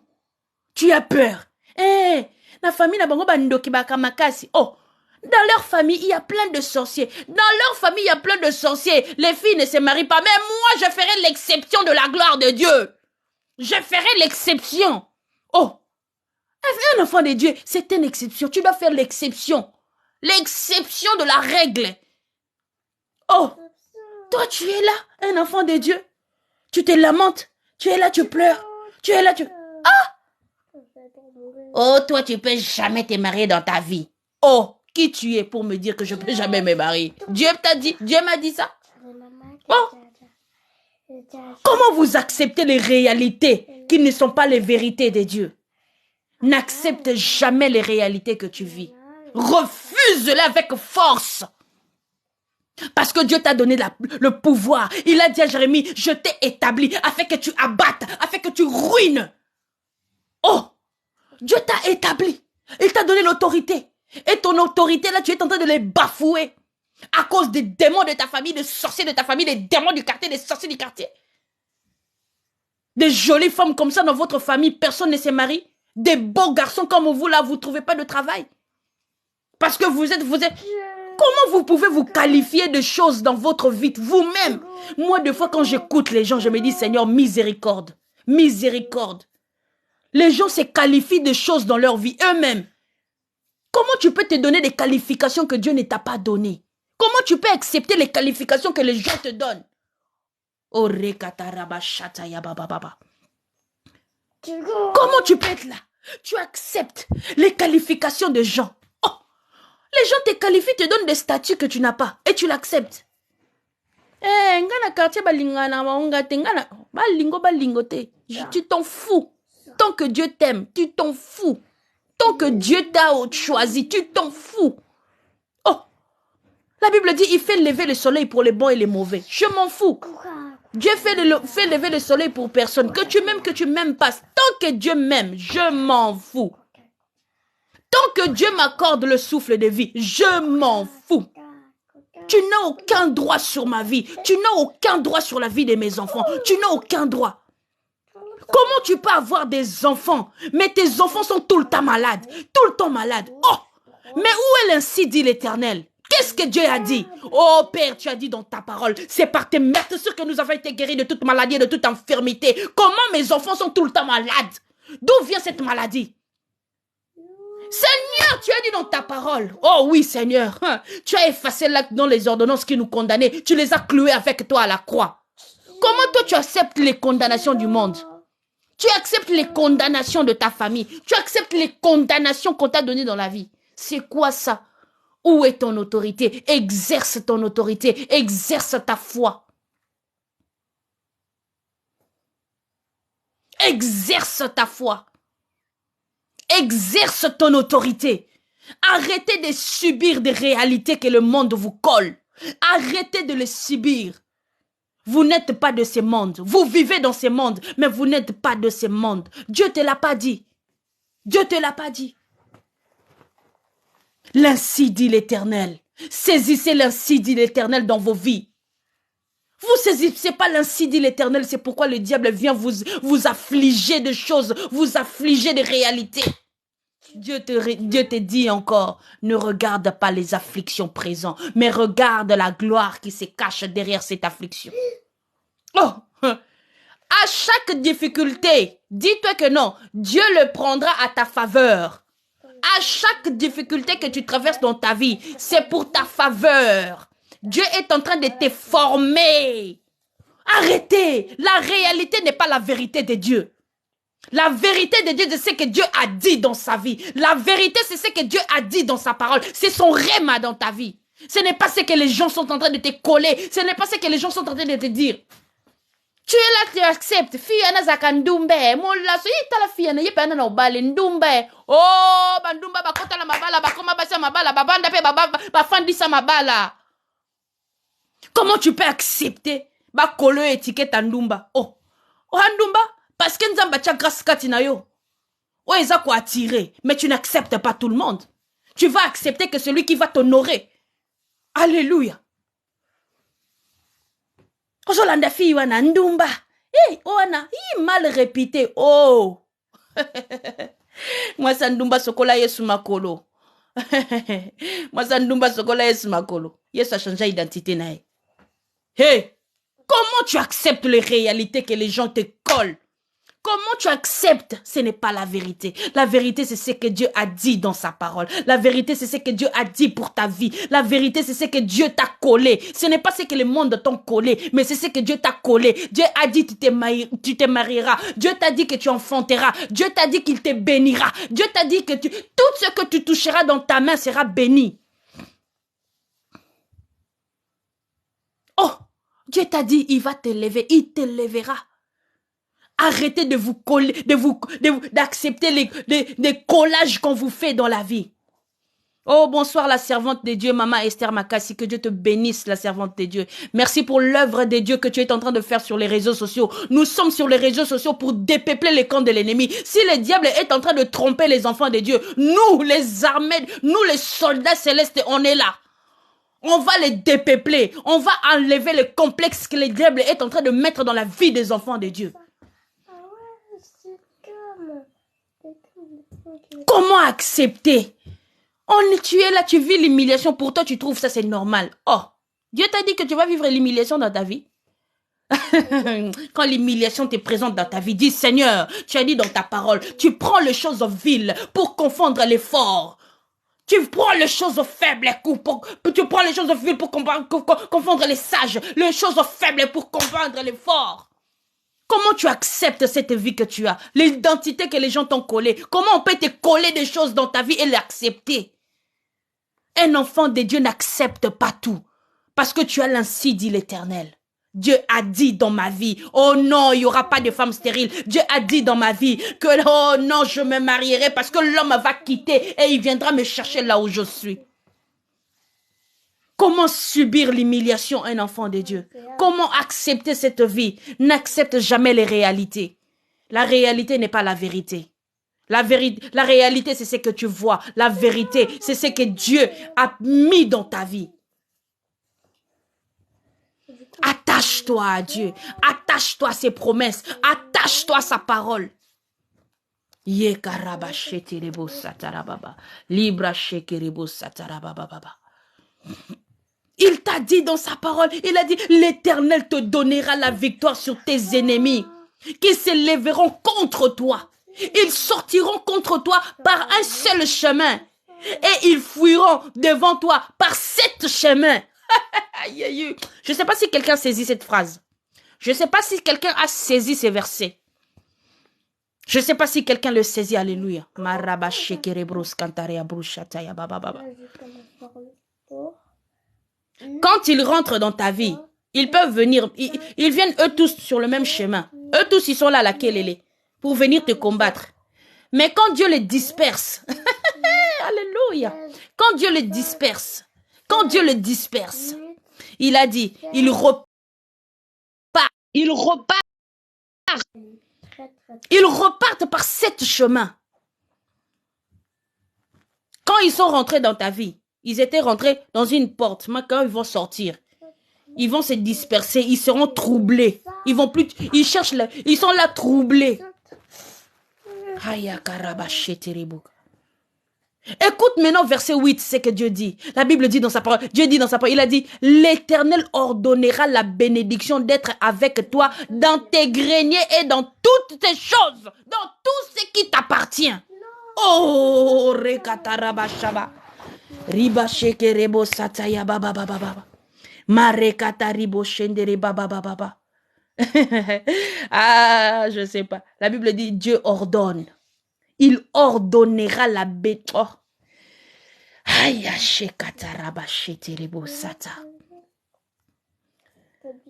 Tu as peur. Eh, la famille n'a pas bandoki bakamakasi. Oh! Dans leur famille, il y a plein de sorciers. Dans leur famille, il y a plein de sorciers. Les filles ne se marient pas. Mais moi, je ferai l'exception de la gloire de Dieu. Je ferai l'exception. Oh! Un enfant de Dieu, c'est une exception. Tu dois faire l'exception. L'exception de la règle. Oh! Toi, tu es là, un enfant de Dieu. Tu te lamentes. Tu es là, tu pleures. Tu es là, tu... Ah! Oh, toi, tu peux jamais te marier dans ta vie. Oh! Qui tu es pour me dire que je ne peux jamais me marier? Dieu t'a dit, Dieu m'a dit ça. Oh. Comment vous acceptez les réalités qui ne sont pas les vérités de Dieu? N'accepte jamais les réalités que tu vis. Refuse-les avec force. Parce que Dieu t'a donné le pouvoir. Il a dit à Jérémie, je t'ai établi afin que tu abattes, afin que tu ruines. Oh, Dieu t'a établi. Il t'a donné l'autorité. Et ton autorité, là, tu es en train de les bafouer. À cause des démons de ta famille, des sorciers de ta famille, des démons du quartier, des sorciers du quartier. Des jolies femmes comme ça dans votre famille, personne ne se marie. Des beaux garçons comme vous, là, vous ne trouvez pas de travail. Parce que vous êtes... Comment vous pouvez vous qualifier de choses dans votre vie, vous-même? Moi, des fois, quand j'écoute les gens, je me dis, Seigneur, miséricorde. Miséricorde. Les gens se qualifient de choses dans leur vie, eux-mêmes. Comment tu peux te donner des qualifications que Dieu ne t'a pas données? Comment tu peux accepter les qualifications que les gens te donnent? Comment tu peux être là? Tu acceptes les qualifications de gens. Oh, les gens te qualifient, te donnent des statuts que tu n'as pas. Et tu l'acceptes. Eh, quartier tu t'en fous. Tant que Dieu t'aime, tu t'en fous. Tant que Dieu t'a choisi, tu t'en fous. Oh, la Bible dit, il fait lever le soleil pour les bons et les mauvais. Je m'en fous. Dieu fait lever le soleil pour personne. Que tu m'aimes pas. Tant que Dieu m'aime, je m'en fous. Tant que Dieu m'accorde le souffle de vie, je m'en fous. Tu n'as aucun droit sur ma vie. Tu n'as aucun droit sur la vie de mes enfants. Tu n'as aucun droit. Comment tu peux avoir des enfants, mais tes enfants sont tout le temps malades, tout le temps malades. Oh, mais où est l'ainsi dit l'Éternel? Qu'est-ce que Dieu a dit? Oh Père, tu as dit dans ta parole, c'est par tes meurtrissures que nous avons été guéris de toute maladie et de toute infirmité. Comment mes enfants sont tout le temps malades? D'où vient cette maladie? Seigneur, tu as dit dans ta parole. Oh oui Seigneur, tu as effacé l'acte dans les ordonnances qui nous condamnaient. Tu les as cloués avec toi à la croix. Comment toi tu acceptes les condamnations du monde? Tu acceptes les condamnations de ta famille. Tu acceptes les condamnations qu'on t'a données dans la vie. C'est quoi ça? Où est ton autorité? Exerce ton autorité. Exerce ta foi. Exerce ta foi. Exerce ton autorité. Arrêtez de subir des réalités que le monde vous colle. Arrêtez de les subir. Vous n'êtes pas de ce monde. Vous vivez dans ce monde, mais vous n'êtes pas de ce monde. Dieu ne te l'a pas dit. Dieu ne te l'a pas dit. L'ainsi dit l'Éternel. Saisissez l'ainsi dit l'Éternel dans vos vies. Vous saisissez pas l'ainsi dit l'Éternel, c'est pourquoi le diable vient vous affliger de choses, vous affliger de réalités. Dieu te dit encore, ne regarde pas les afflictions présentes, mais regarde la gloire qui se cache derrière cette affliction. Oh, à chaque difficulté, dis-toi que non, Dieu le prendra à ta faveur. À chaque difficulté que tu traverses dans ta vie, c'est pour ta faveur. Dieu est en train de te former. Arrêtez, la réalité n'est pas la vérité de Dieu. La vérité de Dieu, c'est ce que Dieu a dit dans sa vie. La vérité, c'est ce que Dieu a dit dans sa parole. C'est son réma dans ta vie. Ce n'est pas ce que les gens sont en train de te coller. Ce n'est pas ce que les gens sont en train de te dire. Tu es là, tu acceptes. Fille, Anazaka Ndumbe. Mon la so ita la fille, na yepa na obale Ndumbe. Oh, bandumba bakota la mabala, bakoma basa mabala, babanda pe babafandisa mabala. Comment tu peux accepter ba kolo étiquette Ndumba? Oh, Ndumba, parce que Nzamba tcha grâce katina yo. Oh, ils ont quoi attirer, mais tu n'acceptes pas tout le monde. Tu vas accepter que celui qui va t'honorer. Alléluia. Ozolanda fille wana Ndumba. Hey, Oana, mal répété. Oh. Moi, ça Ndumba sokola yesu makolo. Moi, ça Ndumba sokola yesu makolo. Yesu a changé d'identité nae. Hey, comment tu acceptes les réalités que les gens te collent? Comment tu acceptes? Ce n'est pas la vérité. La vérité, c'est ce que Dieu a dit dans sa parole. La vérité, c'est ce que Dieu a dit pour ta vie. La vérité, c'est ce que Dieu t'a collé. Ce n'est pas ce que le monde t'a collé, mais c'est ce que Dieu t'a collé. Dieu a dit tu te marieras. Dieu t'a dit que tu enfanteras. Dieu t'a dit qu'il te bénira. Dieu t'a dit que tout ce que tu toucheras dans ta main sera béni. Oh, Dieu t'a dit, il va te lever, il te lèvera. Arrêtez de vous coller, d'accepter les collages qu'on vous fait dans la vie. Oh, bonsoir la servante de Dieu, Maman Esther Makassi, que Dieu te bénisse, la servante de Dieu. Merci pour l'œuvre de Dieu que tu es en train de faire sur les réseaux sociaux. Nous sommes sur les réseaux sociaux pour dépeupler les camps de l'ennemi. Si le diable est en train de tromper les enfants de Dieu, nous, les armées, nous, les soldats célestes, on est là. On va les dépeupler. On va enlever le complexe que le diable est en train de mettre dans la vie des enfants de Dieu. Comment accepter? Tu es là, tu vis l'humiliation. Pour toi, tu trouves ça, c'est normal. Oh, Dieu t'a dit que tu vas vivre l'humiliation dans ta vie. Quand l'humiliation te présente dans ta vie, dis Seigneur, tu as dit dans ta parole, tu prends les choses viles pour confondre les forts. Tu prends les choses faibles, tu prends les choses viles pour confondre les sages, les choses faibles pour confondre les forts. Comment tu acceptes cette vie que tu as? L'identité que les gens t'ont collée. Comment on peut te coller des choses dans ta vie et l'accepter? Un enfant de Dieu n'accepte pas tout. Parce que tu as l'ainsi dit l'Éternel. Dieu a dit dans ma vie, oh non, il n'y aura pas de femme stérile. Dieu a dit dans ma vie que, oh non, je me marierai parce que l'homme va quitter et il viendra me chercher là où je suis. Comment subir l'humiliation un enfant de Dieu? Comment accepter cette vie? N'accepte jamais les réalités. La réalité n'est pas la vérité. La réalité, c'est ce que tu vois. La vérité, c'est ce que Dieu a mis dans ta vie. Attache-toi à Dieu. Attache-toi à ses promesses. Attache-toi à sa parole. Libra Il t'a dit dans sa parole, il a dit, l'Éternel te donnera la victoire sur tes ennemis qui s'élèveront contre toi. Ils sortiront contre toi par un seul chemin et ils fuiront devant toi par 7 chemins. Je ne sais pas si quelqu'un saisit cette phrase. Je ne sais pas si quelqu'un a saisi ces versets. Je ne sais pas si quelqu'un le saisit. Alléluia. Quand ils rentrent dans ta vie, ils peuvent venir, ils viennent eux tous sur le même chemin. Eux tous, ils sont là, laquelle elle est, pour venir te combattre. Mais quand Dieu les disperse, alléluia, quand Dieu les disperse, il a dit, ils repartent par 7 chemins. Quand ils sont rentrés dans ta vie, ils étaient rentrés dans une porte. Mais quand ils vont sortir, ils vont se disperser, ils seront troublés. Ils sont là troublés. Écoute maintenant verset 8, c'est que Dieu dit. La Bible dit dans sa parole, il a dit, l'Éternel ordonnera la bénédiction d'être avec toi dans tes greniers et dans toutes tes choses, dans tout ce qui t'appartient. Oh, rekatarabashaba. Riba sheke rebo sataya baba baba baba. Marekata ribo shendere baba baba baba. Ah, je sais pas. La Bible dit Dieu ordonne. Il ordonnera la bête. Oh.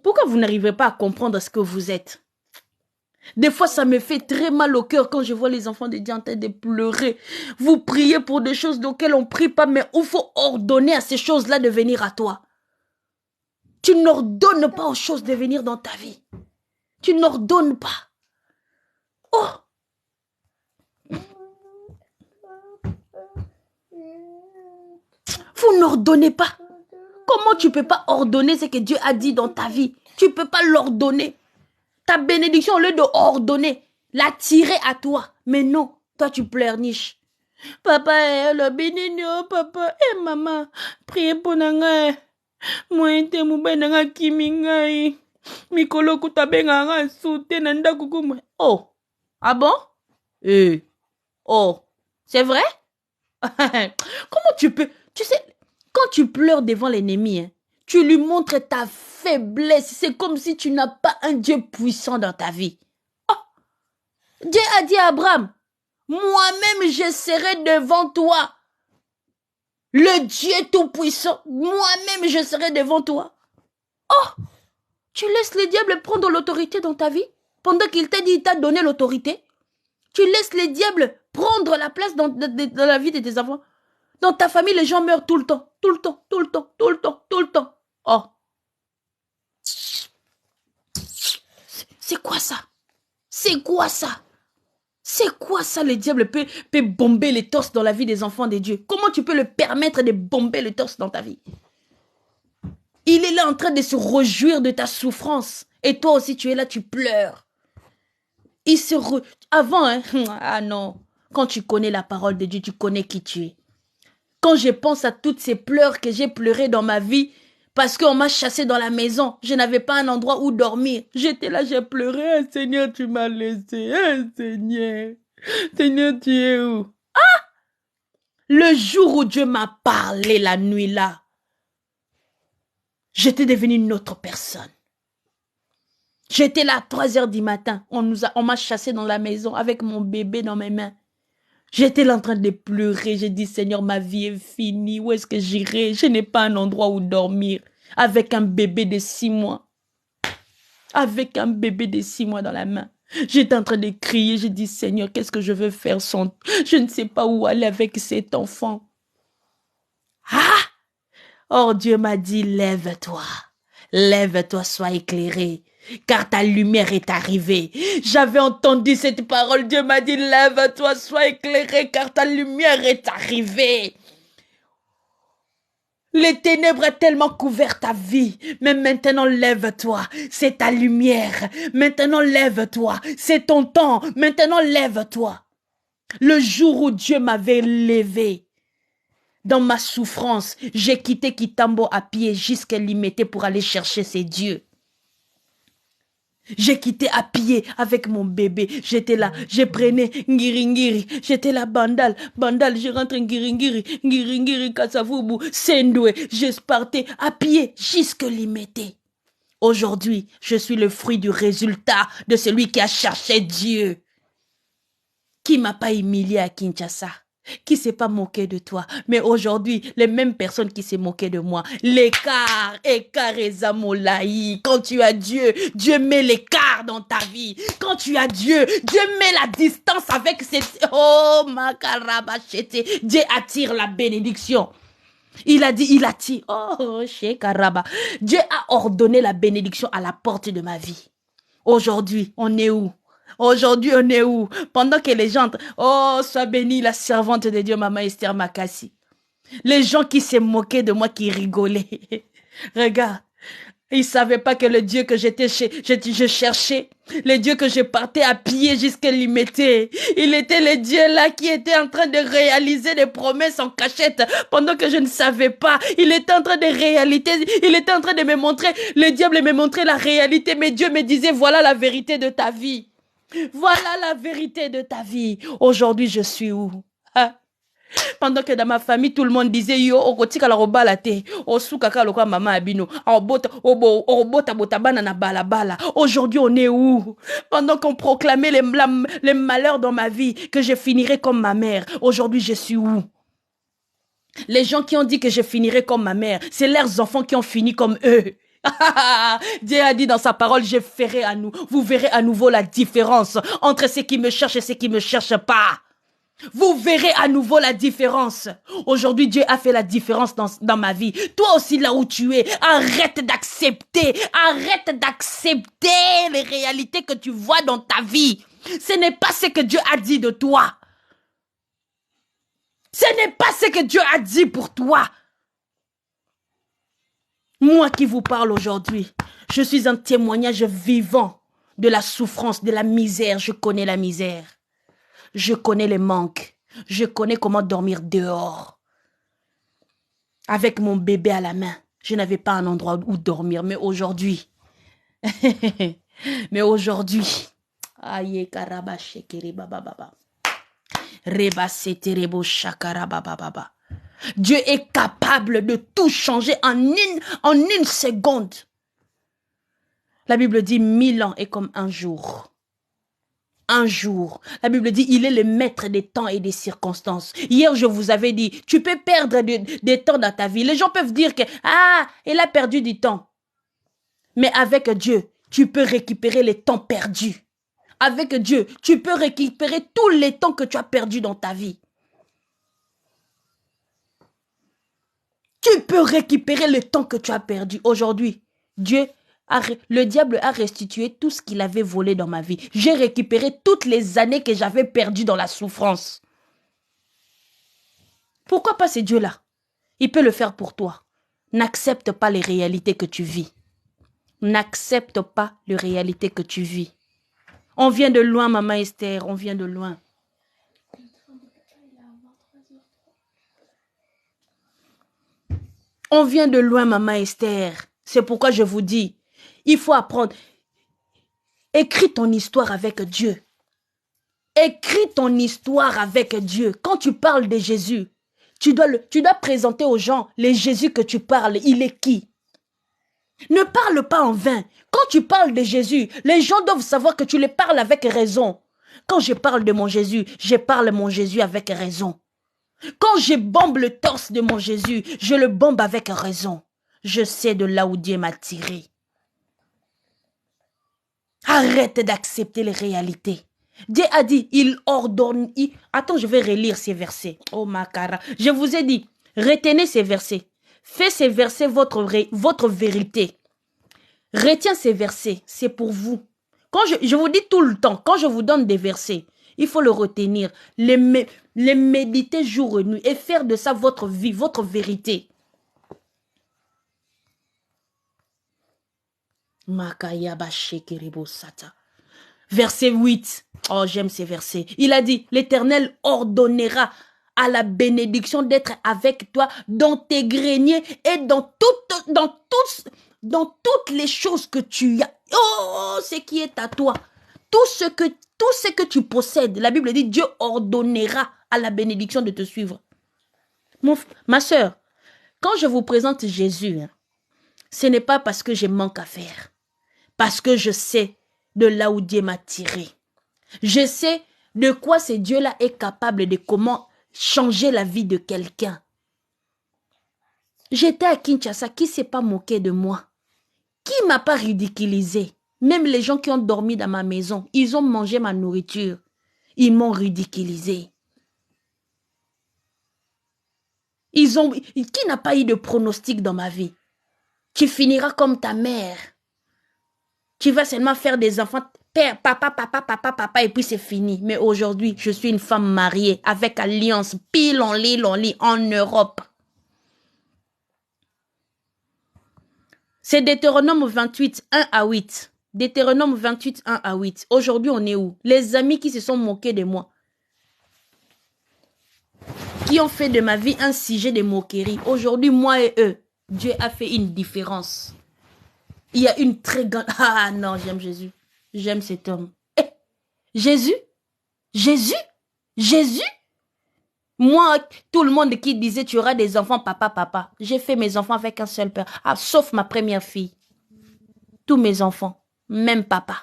Pourquoi vous n'arrivez pas à comprendre ce que vous êtes? Des fois, ça me fait très mal au cœur quand je vois les enfants de Dieu en train de pleurer. Vous priez pour des choses auxquelles on ne prie pas, mais il faut ordonner à ces choses-là de venir à toi. Tu n'ordonnes pas aux choses de venir dans ta vie. Tu n'ordonnes pas. Oh! Vous n'ordonnez pas. Comment tu ne peux pas ordonner ce que Dieu a dit dans ta vie? Tu ne peux pas l'ordonner. Ta bénédiction, au lieu de ordonner, la tirer à toi. Mais non, toi tu pleurniches. Papa, le bénigno, papa, maman, priez pour nous. Moi, je suis kimingai. Mikolo kutabenga nga soute nanda kukumu. Oh, ah bon? Oh, c'est vrai? Comment tu peux? Tu sais, quand tu pleures devant l'ennemi, hein, tu lui montres ta faiblesse. C'est comme si tu n'as pas un Dieu puissant dans ta vie. Oh, Dieu a dit à Abraham, moi-même je serai devant toi. Le Dieu tout-puissant, moi-même je serai devant toi. Oh, tu laisses le diable prendre l'autorité dans ta vie pendant qu'il t'a dit, il t'a donné l'autorité. Tu laisses le diable prendre la place dans la vie de tes enfants. Dans ta famille, les gens meurent tout le temps, tout le temps, tout le temps, tout le temps, tout le temps. Oh. C'est quoi ça? C'est quoi ça? C'est quoi ça, le diable peut bomber les torses dans la vie des enfants de Dieu? Comment tu peux le permettre de bomber les torses dans ta vie? Il est là en train de se réjouir de ta souffrance. Et toi aussi, tu es là, tu pleures. Avant, hein? Ah non. Quand tu connais la parole de Dieu, tu connais qui tu es. Quand je pense à toutes ces pleurs que j'ai pleurées dans ma vie, parce qu'on m'a chassé dans la maison, je n'avais pas un endroit où dormir. J'étais là, j'ai pleuré. Ah, Seigneur, tu m'as laissé. Ah, Seigneur. Seigneur, tu es où? Ah! Le jour où Dieu m'a parlé la nuit là, j'étais devenue une autre personne. J'étais là à 3h du matin. On m'a chassé dans la maison avec mon bébé dans mes mains. J'étais là en train de pleurer. J'ai dit, Seigneur, ma vie est finie. Où est-ce que j'irai? Je n'ai pas un endroit où dormir. Avec un bébé de 6 mois. Avec un bébé de 6 mois dans la main. J'étais en train de crier. J'ai dit, Seigneur, qu'est-ce que je veux faire sans... Je ne sais pas où aller avec cet enfant. Ah! Oh, Dieu m'a dit, lève-toi. Lève-toi, sois éclairé. Car ta lumière est arrivée. J'avais entendu cette parole. Dieu m'a dit, lève-toi, sois éclairé, car ta lumière est arrivée. Les ténèbres ont tellement couvert ta vie. Mais maintenant, lève-toi. C'est ta lumière. Maintenant, lève-toi. C'est ton temps. Maintenant, lève-toi. Le jour où Dieu m'avait levé, dans ma souffrance, j'ai quitté Kitambo à pied jusqu'à Limete pour aller chercher ses dieux. J'ai quitté à pied avec mon bébé. J'étais là, je prenais ngiri. J'étais là, bandal, je rentre ngiri, ngiri, Kasavubu, Sendoué. Je partais à pied jusqu'à Limete. Aujourd'hui, je suis le fruit du résultat de celui qui a cherché Dieu. Qui m'a pas humilié à Kinshasa. Qui s'est pas moqué de toi. Mais aujourd'hui, les mêmes personnes qui s'est moqué de moi. L'écart et Zamolaï. Quand tu as Dieu, Dieu met l'écart dans ta vie. Quand tu as Dieu, Dieu met la distance avec cette... Oh, Makarabachete. Dieu attire la bénédiction. Il a dit, il attire. Oh, Shekaraba. Dieu a ordonné la bénédiction à la porte de ma vie. Aujourd'hui, on est où? Aujourd'hui, on est où? Pendant que les gens... Oh, sois bénie la servante de Dieu, Maman Esther Makassi. Les gens qui se moquaient de moi, qui rigolaient. Regarde. Ils ne savaient pas que le Dieu que je cherchais, le Dieu que je partais à pied jusqu'à Limete, il était le Dieu là qui était en train de réaliser des promesses en cachette pendant que je ne savais pas. Il était en train de réaliser, il était en train de me montrer, le diable me montrait la réalité, mais Dieu me disait, voilà la vérité de ta vie. Voilà la vérité de ta vie. Aujourd'hui, je suis où? Hein? Pendant que dans ma famille, tout le monde disait, yo, okotika la robala te, osukaka lokwa mama abino, obota botabana na balabala. Aujourd'hui, on est où? Pendant qu'on proclamait les malheurs dans ma vie, que je finirais comme ma mère. Aujourd'hui, je suis où? Les gens qui ont dit que je finirais comme ma mère, c'est leurs enfants qui ont fini comme eux. Dieu a dit dans sa parole, je ferai à nous. Vous verrez à nouveau la différence entre ceux qui me cherchent et ceux qui me cherchent pas. Vous verrez à nouveau la différence. Aujourd'hui, Dieu a fait la différence dans ma vie. Toi aussi, là où tu es, arrête d'accepter les réalités que tu vois dans ta vie. Ce n'est pas ce que Dieu a dit de toi. Ce n'est pas ce que Dieu a dit pour toi. Moi qui vous parle aujourd'hui, je suis un témoignage vivant de la souffrance, de la misère. Je connais la misère. Je connais les manques. Je connais comment dormir dehors. Avec mon bébé à la main. Je n'avais pas un endroit où dormir. Mais aujourd'hui. Aïe, karaba shekere baba baba. Reba seterebo shakara baba baba. Dieu est capable de tout changer en une seconde. La Bible dit 1000 ans est comme un jour. Un jour. La Bible dit, il est le maître des temps et des circonstances. Hier, je vous avais dit, tu peux perdre des temps dans ta vie. Les gens peuvent dire que, elle a perdu du temps. Mais avec Dieu, tu peux récupérer les temps perdus. Avec Dieu, tu peux récupérer tous les temps que tu as perdus dans ta vie. Tu peux récupérer le temps que tu as perdu. Aujourd'hui, le diable a restitué tout ce qu'il avait volé dans ma vie. J'ai récupéré toutes les années que j'avais perdues dans la souffrance. Pourquoi pas ce Dieu-là? Il peut le faire pour toi. N'accepte pas les réalités que tu vis. N'accepte pas les réalités que tu vis. On vient de loin, maman Esther, on vient de loin. On vient de loin, maman Esther. C'est pourquoi je vous dis, il faut apprendre. Écris ton histoire avec Dieu. Écris ton histoire avec Dieu. Quand tu parles de Jésus, tu dois présenter aux gens les Jésus que tu parles. Il est qui? Ne parle pas en vain. Quand tu parles de Jésus, les gens doivent savoir que tu les parles avec raison. Quand je parle de mon Jésus, je parle mon Jésus avec raison. Quand je bombe le torse de mon Jésus, je le bombe avec raison. Je sais de là où Dieu m'a tiré. Arrête d'accepter les réalités. Dieu a dit, il ordonne. Attends, je vais relire ces versets. Oh Makara. Je vous ai dit, retenez ces versets. Faites ces versets votre vérité. Retiens ces versets, c'est pour vous. Quand je vous dis tout le temps, quand je vous donne des versets, il faut le retenir, les méditer jour et nuit et faire de ça votre vie, votre vérité. Verset 8. Oh, j'aime ces versets. Il a dit, l'Éternel ordonnera à la bénédiction d'être avec toi dans tes greniers et dans toutes les choses que tu as. Oh, ce qui est à toi. Tout ce que tu possèdes. La Bible dit, Dieu ordonnera à la bénédiction de te suivre. Ma soeur, quand je vous présente Jésus, ce n'est pas parce que j'ai manque à faire. Parce que je sais de là où Dieu m'a tiré. Je sais de quoi ce Dieu-là est capable, de comment changer la vie de quelqu'un. J'étais à Kinshasa, qui s'est pas moqué de moi? Qui m'a pas ridiculisé? Même les gens qui ont dormi dans ma maison, ils ont mangé ma nourriture. Ils m'ont ridiculisé. Qui n'a pas eu de pronostic dans ma vie? Tu finiras comme ta mère. Tu vas seulement faire des enfants, père, papa, et puis c'est fini. Mais aujourd'hui, je suis une femme mariée avec alliance, pile en lit en Europe. C'est Deutéronome 28, 1 à 8. Deutéronome 28, 1 à 8. Aujourd'hui, on est où? Les amis qui se sont moqués de moi. Qui ont fait de ma vie un sujet de moquerie. Aujourd'hui, moi et eux, Dieu a fait une différence. Il y a une très grande... Ah non, j'aime Jésus. J'aime cet homme. Jésus? Moi, tout le monde qui disait tu auras des enfants, papa. J'ai fait mes enfants avec un seul père. Ah, sauf ma première fille. Tous mes enfants, même papa.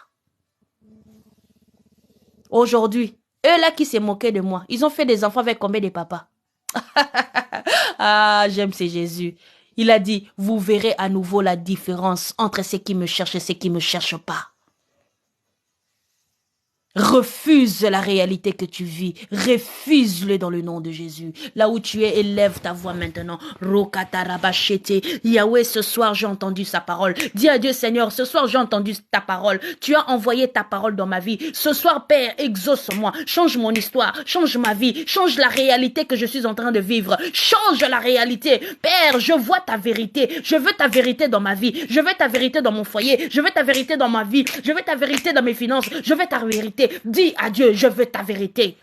Aujourd'hui, eux là qui s'est moqué de moi, ils ont fait des enfants avec combien de papas? Ah, j'aime ce Jésus. Il a dit, vous verrez à nouveau la différence entre ceux qui me cherchent et ceux qui ne me cherchent pas. Refuse la réalité que tu vis. Refuse-le dans le nom de Jésus. Là où tu es, élève ta voix maintenant. Rokatarabashete. Yahweh, ce soir, j'ai entendu sa parole. Dis à Dieu, Seigneur, ce soir, j'ai entendu ta parole. Tu as envoyé ta parole dans ma vie. Ce soir, Père, exauce-moi. Change mon histoire. Change ma vie. Change la réalité que je suis en train de vivre. Change la réalité. Père, je vois ta vérité. Je veux ta vérité dans ma vie. Je veux ta vérité dans mon foyer. Je veux ta vérité dans ma vie. Je veux ta vérité dans mes finances. Je veux ta vérité. Dis à Dieu, je veux ta vérité.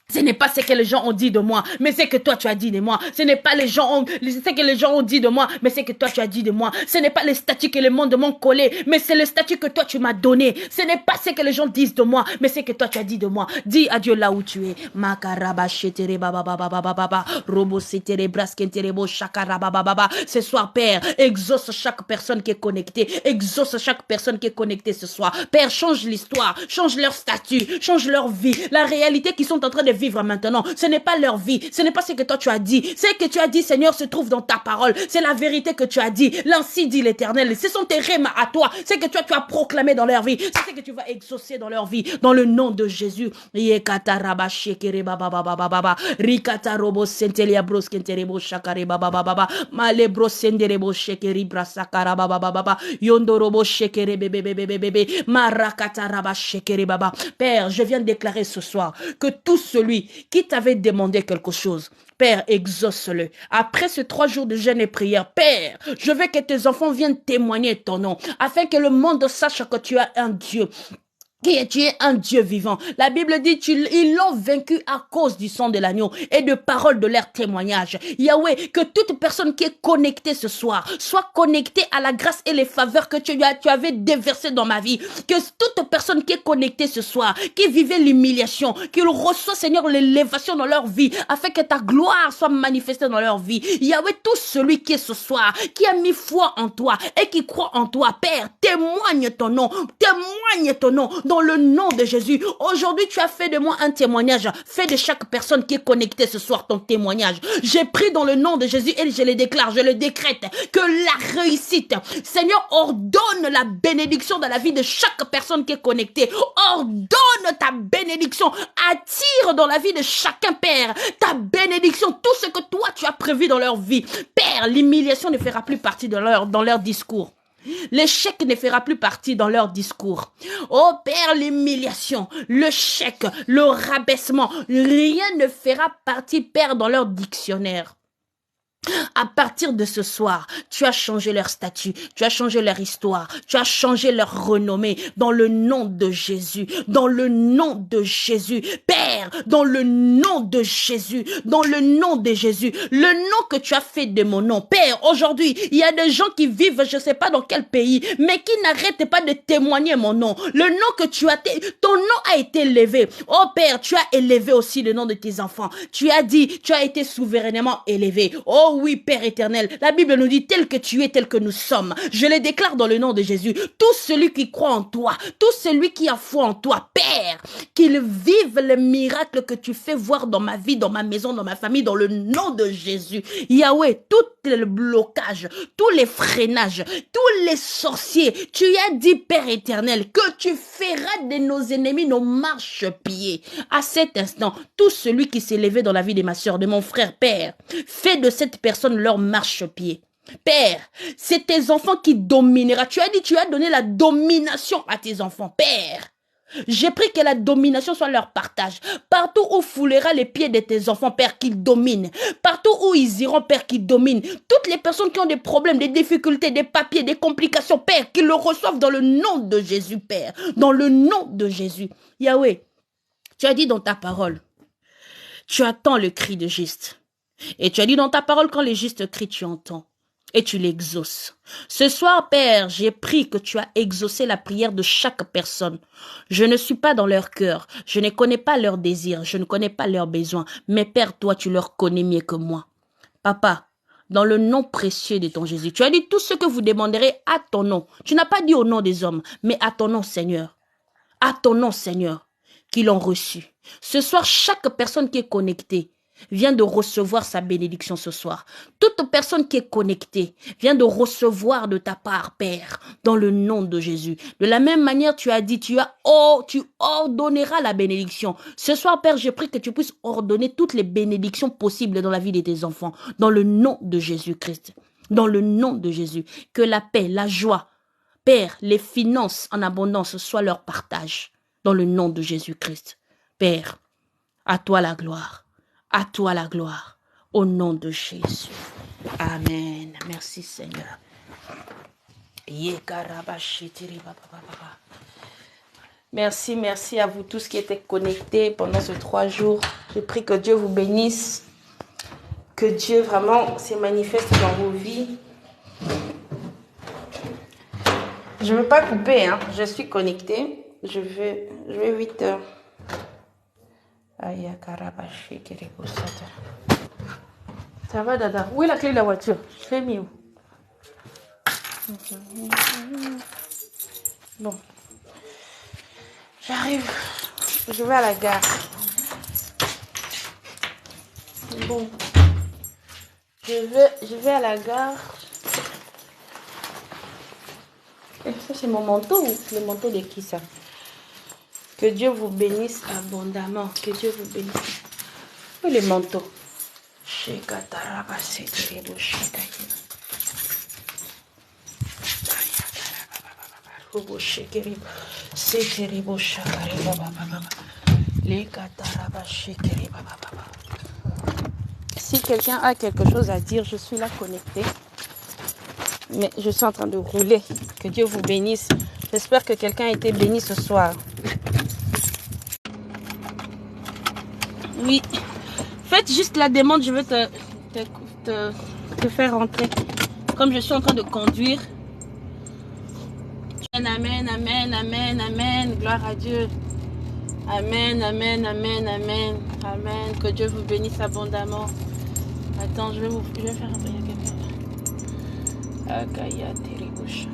Ce n'est pas ce que les gens ont dit de moi, mais c'est que toi tu as dit de moi. Ce n'est pas ce que les gens ont dit de moi, mais c'est que toi tu as dit de moi. Ce n'est pas les statuts que le monde m'ont collé, mais c'est le statut que toi tu m'as donné. Ce n'est pas ce que les gens disent de moi, mais c'est que toi tu as dit de moi. Dis à Dieu là où tu es. Makaraba shetere baba baba baba baba robo setere braskentere bo shakara baba baba. Ce soir, Père, exauce chaque personne qui est connectée. Exauce chaque personne qui est connectée ce soir. Père, change l'histoire, change leur statut, change leur vie. La réalité qu'ils sont en train de vivre maintenant, ce n'est pas leur vie, ce n'est pas ce que toi tu as dit. Ce que tu as dit, Seigneur, se trouve dans ta parole. C'est la vérité que tu as dit. L'ainsi dit l'Éternel. Ce sont tes rêmes à toi. C'est que toi tu as proclamé dans leur vie. C'est ce que tu vas exaucer dans leur vie. Dans le nom de Jésus. Yekata raba shekere baba baba baba rikata robo sentelia broskenterebo shakare baba baba male brosenderebo shekeri brasakara baba baba yondo robo shekere bebe bebe bebe marakata raba shekere baba. Père, je viens de déclarer ce soir que tout celui qui t'avait demandé quelque chose, Père, exauce-le. Après ces 3 jours de jeûne et prière, Père, je veux que tes enfants viennent témoigner ton nom, afin que le monde sache que tu as un Dieu. Tu es un Dieu vivant. La Bible dit, ils l'ont vaincu à cause du sang de l'agneau et de paroles de leur témoignage. Yahweh, que toute personne qui est connectée ce soir soit connectée à la grâce et les faveurs que tu avais déversées dans ma vie. Que toute personne qui est connectée ce soir, qui vivait l'humiliation, qu'il reçoit, Seigneur, l'élévation dans leur vie, afin que ta gloire soit manifestée dans leur vie. Yahweh, tout celui qui est ce soir, qui a mis foi en toi et qui croit en toi, Père, témoigne ton nom dans le nom de Jésus. Aujourd'hui, tu as fait de moi un témoignage. Fais de chaque personne qui est connectée ce soir ton témoignage. J'ai pris dans le nom de Jésus et je le déclare, je le décrète, que la réussite, Seigneur, ordonne la bénédiction dans la vie de chaque personne qui est connectée. Ordonne ta bénédiction. Attire dans la vie de chacun, Père, ta bénédiction, tout ce que toi tu as prévu dans leur vie. Père, l'humiliation ne fera plus partie dans leur discours. L'échec ne fera plus partie dans leur discours. Oh Père, l'humiliation, le chèque, le rabaissement, rien ne fera partie, Père, dans leur dictionnaire. À partir de ce soir, tu as changé leur statut, tu as changé leur histoire, tu as changé leur renommée dans le nom de Jésus, dans le nom de Jésus. Père, dans le nom de Jésus, dans le nom de Jésus, le nom que tu as fait de mon nom. Père, aujourd'hui, il y a des gens qui vivent, je ne sais pas dans quel pays, mais qui n'arrêtent pas de témoigner mon nom. Le nom que tu as, ton nom a été élevé. Oh Père, tu as élevé aussi le nom de tes enfants. Tu as dit, tu as été souverainement élevé. Oh oui, Père éternel, la Bible nous dit tel que tu es, tel que nous sommes. Je les déclare dans le nom de Jésus. Tout celui qui croit en toi, tout celui qui a foi en toi, Père, qu'il vive le miracle que tu fais voir dans ma vie, dans ma maison, dans ma famille, dans le nom de Jésus. Yahweh, tout le blocage, tous les freinages, tous les sorciers, tu as dit, Père éternel, que tu feras de nos ennemis nos marchepieds. À cet instant, tout celui qui s'est levé dans la vie de ma soeur, de mon frère, Père, fais de cette personne leur marchepied. Père, c'est tes enfants qui dominera. Tu as dit, tu as donné la domination à tes enfants. Père, j'ai pris que la domination soit leur partage. Partout où foulera les pieds de tes enfants, Père, qu'ils dominent. Partout où ils iront, Père, qu'ils dominent. Toutes les personnes qui ont des problèmes, des difficultés, des papiers, des complications, Père, qu'ils le reçoivent dans le nom de Jésus, Père. Dans le nom de Jésus. Yahweh, tu as dit dans ta parole, tu attends le cri de juste. Et tu as dit dans ta parole, quand les justes crient, tu entends. Et tu l'exauces. Ce soir, Père, j'ai pris que tu as exaucé la prière de chaque personne. Je ne suis pas dans leur cœur. Je ne connais pas leurs désirs. Je ne connais pas leurs besoins. Mais Père, toi, tu leur connais mieux que moi. Papa, dans le nom précieux de ton Jésus, tu as dit tout ce que vous demanderez à ton nom. Tu n'as pas dit au nom des hommes, mais à ton nom, Seigneur. À ton nom, Seigneur, qu'ils l'ont reçu. Ce soir, chaque personne qui est connectée, vient de recevoir sa bénédiction ce soir. Toute personne qui est connectée vient de recevoir de ta part, Père, dans le nom de Jésus. De la même manière, tu as dit, tu ordonneras la bénédiction. Ce soir, Père, je prie que tu puisses ordonner toutes les bénédictions possibles dans la vie de tes enfants, dans le nom de Jésus-Christ. Dans le nom de Jésus. Que la paix, la joie, Père, les finances en abondance soient leur partage, dans le nom de Jésus-Christ. Père, à toi la gloire. À toi la gloire. Au nom de Jésus. Amen. Merci Seigneur. Merci à vous tous qui étaient connectés pendant ces 3 jours. Je prie que Dieu vous bénisse. Que Dieu vraiment se manifeste dans vos vies. Je ne veux pas couper, hein. Je suis connectée. Je vais 8 heures. Ça va, Dada? Où est la clé de la voiture? Je l'ai mis où? Bon. J'arrive. Je vais à la gare. Bon. Je vais à la gare. Et ça, c'est mon manteau ou le manteau de qui ça? Que Dieu vous bénisse abondamment. Que Dieu vous bénisse. Où est le manteau? Si quelqu'un a quelque chose à dire, je suis là connectée. Mais je suis en train de rouler. Que Dieu vous bénisse. J'espère que quelqu'un a été béni ce soir. Oui. Faites juste la demande, je vais te faire rentrer. Comme je suis en train de conduire. Amen, amen, amen, amen. Gloire à Dieu. Amen, amen, amen, amen. Amen. Que Dieu vous bénisse abondamment. Attends, je vais faire rentrer quelqu'un. Agaya Teriboucha.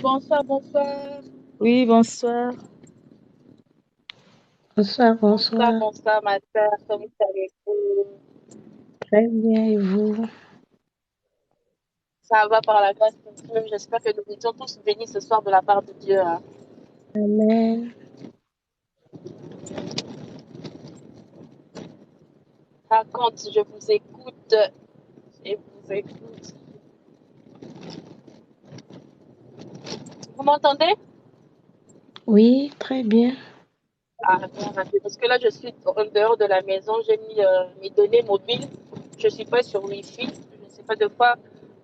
Bonsoir, bonsoir. Oui, bonsoir. Bonsoir, ma soeur. Comment allez-vous? Très bien, et vous? Ça va par la grâce de Dieu. J'espère que nous étions tous bénis ce soir de la part de Dieu. Hein. Amen. Raconte, je vous écoute. Je vous écoute. Vous m'entendez? Oui, très bien. Ah, bien, parce que là, je suis en dehors de la maison. J'ai mis mes données mobiles. Je ne suis pas sur Wi-Fi. Je ne sais pas de quoi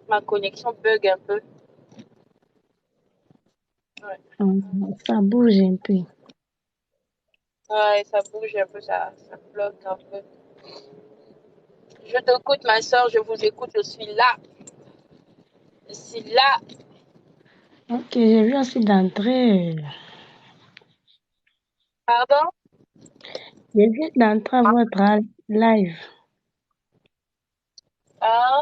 ma connexion bug un peu. Ouais, Ça bouge un peu. ouais ça bouge un peu, ça bloque un peu. Je t'écoute, ma soeur. Je vous écoute. Je suis là. Je suis là. Ok, j'ai vu aussi d'entrer. Pardon? J'ai vu d'entrer à votre live. Ah,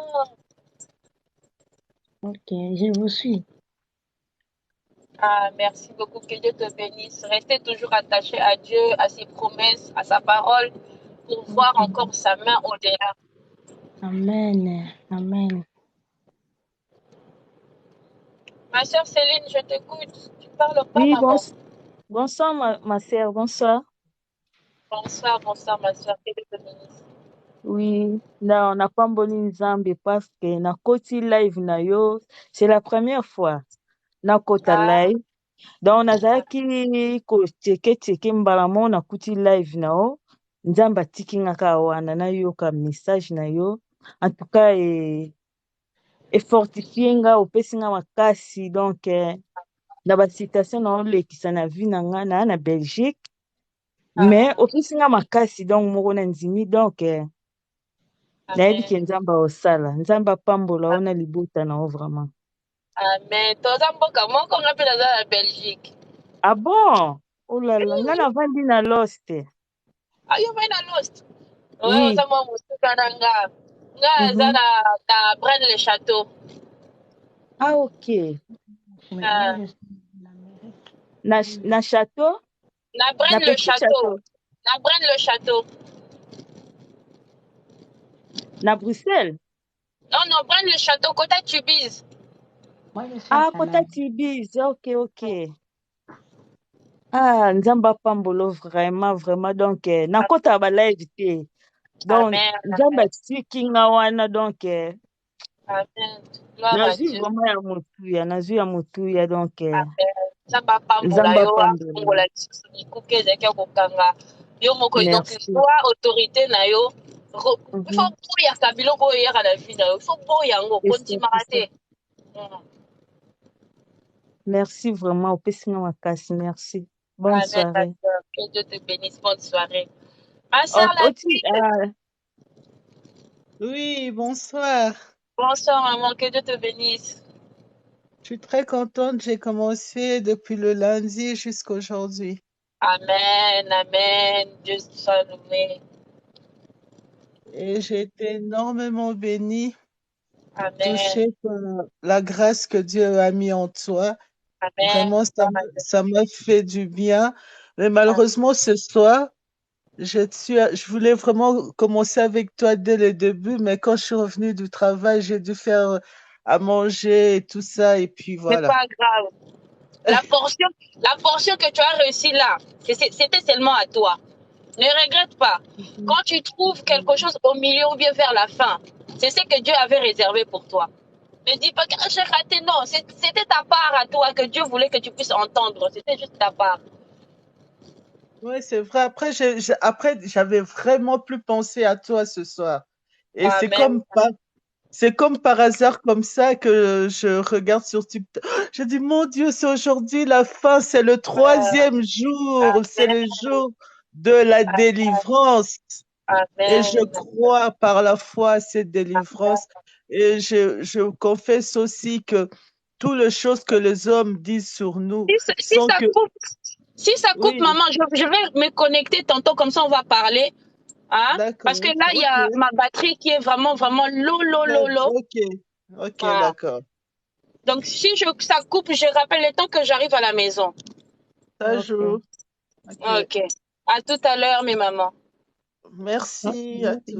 Ok, je vous suis. ah, merci beaucoup. Que Dieu te bénisse. Restez toujours attaché à Dieu, à ses promesses, à sa parole, pour voir Ok. encore sa main au-delà. Amen. Amen. Ma soeur Céline, je t'écoute. Tu parles pas, Oui, maman. bonsoir, ma sœur, bonsoir. Bonsoir, bonsoir, ma soeur. Que Dieu te bénisse. Oui, là, na pamboli nzambe parce que na koti live na yo, c'est la première fois na kota Ah, live. Donc nazalaki kotieke mbala mo nakuti live na yo, nzambe atiki nga kaka wana nayoka message na yo. En tout cas, efortifie nga, opesi nga makasi. Donc na basitation na olekisa na vie na nga na Belgique, mais ah, opesi nga makasi donc moko na ndimi. Donc nayebi ke amen. nzambe osala, nzambe apambola o na libota na o vraiment. Amen. Toza mboka moko nga mpe naza na Belgique. Ah bon? Oh là là, nga navandi na Lost. Ah, yo vai na Lost. Ouais, Oui. oza mwa mosika na nga. Nga aza Mhm. na Braine le Château. Ah, ok. Ah, Na château? na Na Braine le petit Château. château? Na Braine le Château. Na Bruxelles? Non, non, Braine le Château, côté Tubize. Ah, Kota Tibiz. Ok, ok. Ah, Nzamba Pambolo, vraiment, vraiment. Donc, nakota ba live te. Donc, Amen, Nzamba amen, tikinga wana. Donc, amen. Gloire à nazwi Dieu. vraiment ya motuya. Nazwi ya motuya. Donc, Amen. Nzamba pambola Nzamba yo Pambolo. afungola lisusu mikuke ezalaki ya kokanga yo moko donc Merci. zwa autorité na yo il Mhm. faut boyaka biloko oyo eyaka na vie na yo il faut boya yango C'est ça, kondimaka c'est te. ça. Merci vraiment. Opesinga makasi. Merci. Bonne Amen, ma soirée. soeur. Que Dieu te bénisse. Bonne soirée. Ma soeur Oh, Latine. Oui, bonsoir. Bonsoir, maman. Que Dieu te bénisse. Je suis très contente. J'ai commencé depuis le lundi jusqu'à aujourd'hui. Amen, amen. Dieu soit loué. Et j'ai été énormément bénie, Amen, touchée par la grâce que Dieu a mis en toi. amen. Vraiment, ça m'a fait du bien. Mais Amen. malheureusement, ce soir, je voulais vraiment commencer avec toi dès le début, mais quand je suis revenue du travail, j'ai dû faire à manger et tout ça. Et puis C'est voilà. pas grave. La portion que tu as réussi là, c'était seulement à toi. Ne regrette pas. Mhm. Quand tu trouves quelque chose au milieu ou bien vers la fin, c'est ce que Dieu avait réservé pour toi. Ne dis pas que ah, j'ai raté. Non, c'était ta part à toi que Dieu voulait que tu puisses entendre. C'était juste ta part. Oui, c'est vrai. Après, après, j'avais vraiment plus pensé à toi ce soir. Et Amen. c'est comme par hasard comme ça que je regarde sur TikTok. Je dis, mon Dieu, c'est aujourd'hui la fin, c'est le troisième jour, c'est Amen. le jour de la délivrance. Et je Amen. crois par la foi à cette délivrance. Et je confesse aussi que toutes les choses que les hommes disent sur nous Si sont ça que, coupe, si ça coupe, oui, maman, je vais me connecter tantôt, comme ça on va parler. Hein? Parce que d'accord, là, il y ok. a ma batterie qui est vraiment, vraiment low, low, low, low. Ok, ok, Voilà. d'accord. Donc, si ça coupe, je rappelle le temps que j'arrive à la maison. Ça Ok. joue. Ok. Ok. À tout à l'heure, mes mamans. Merci à tous.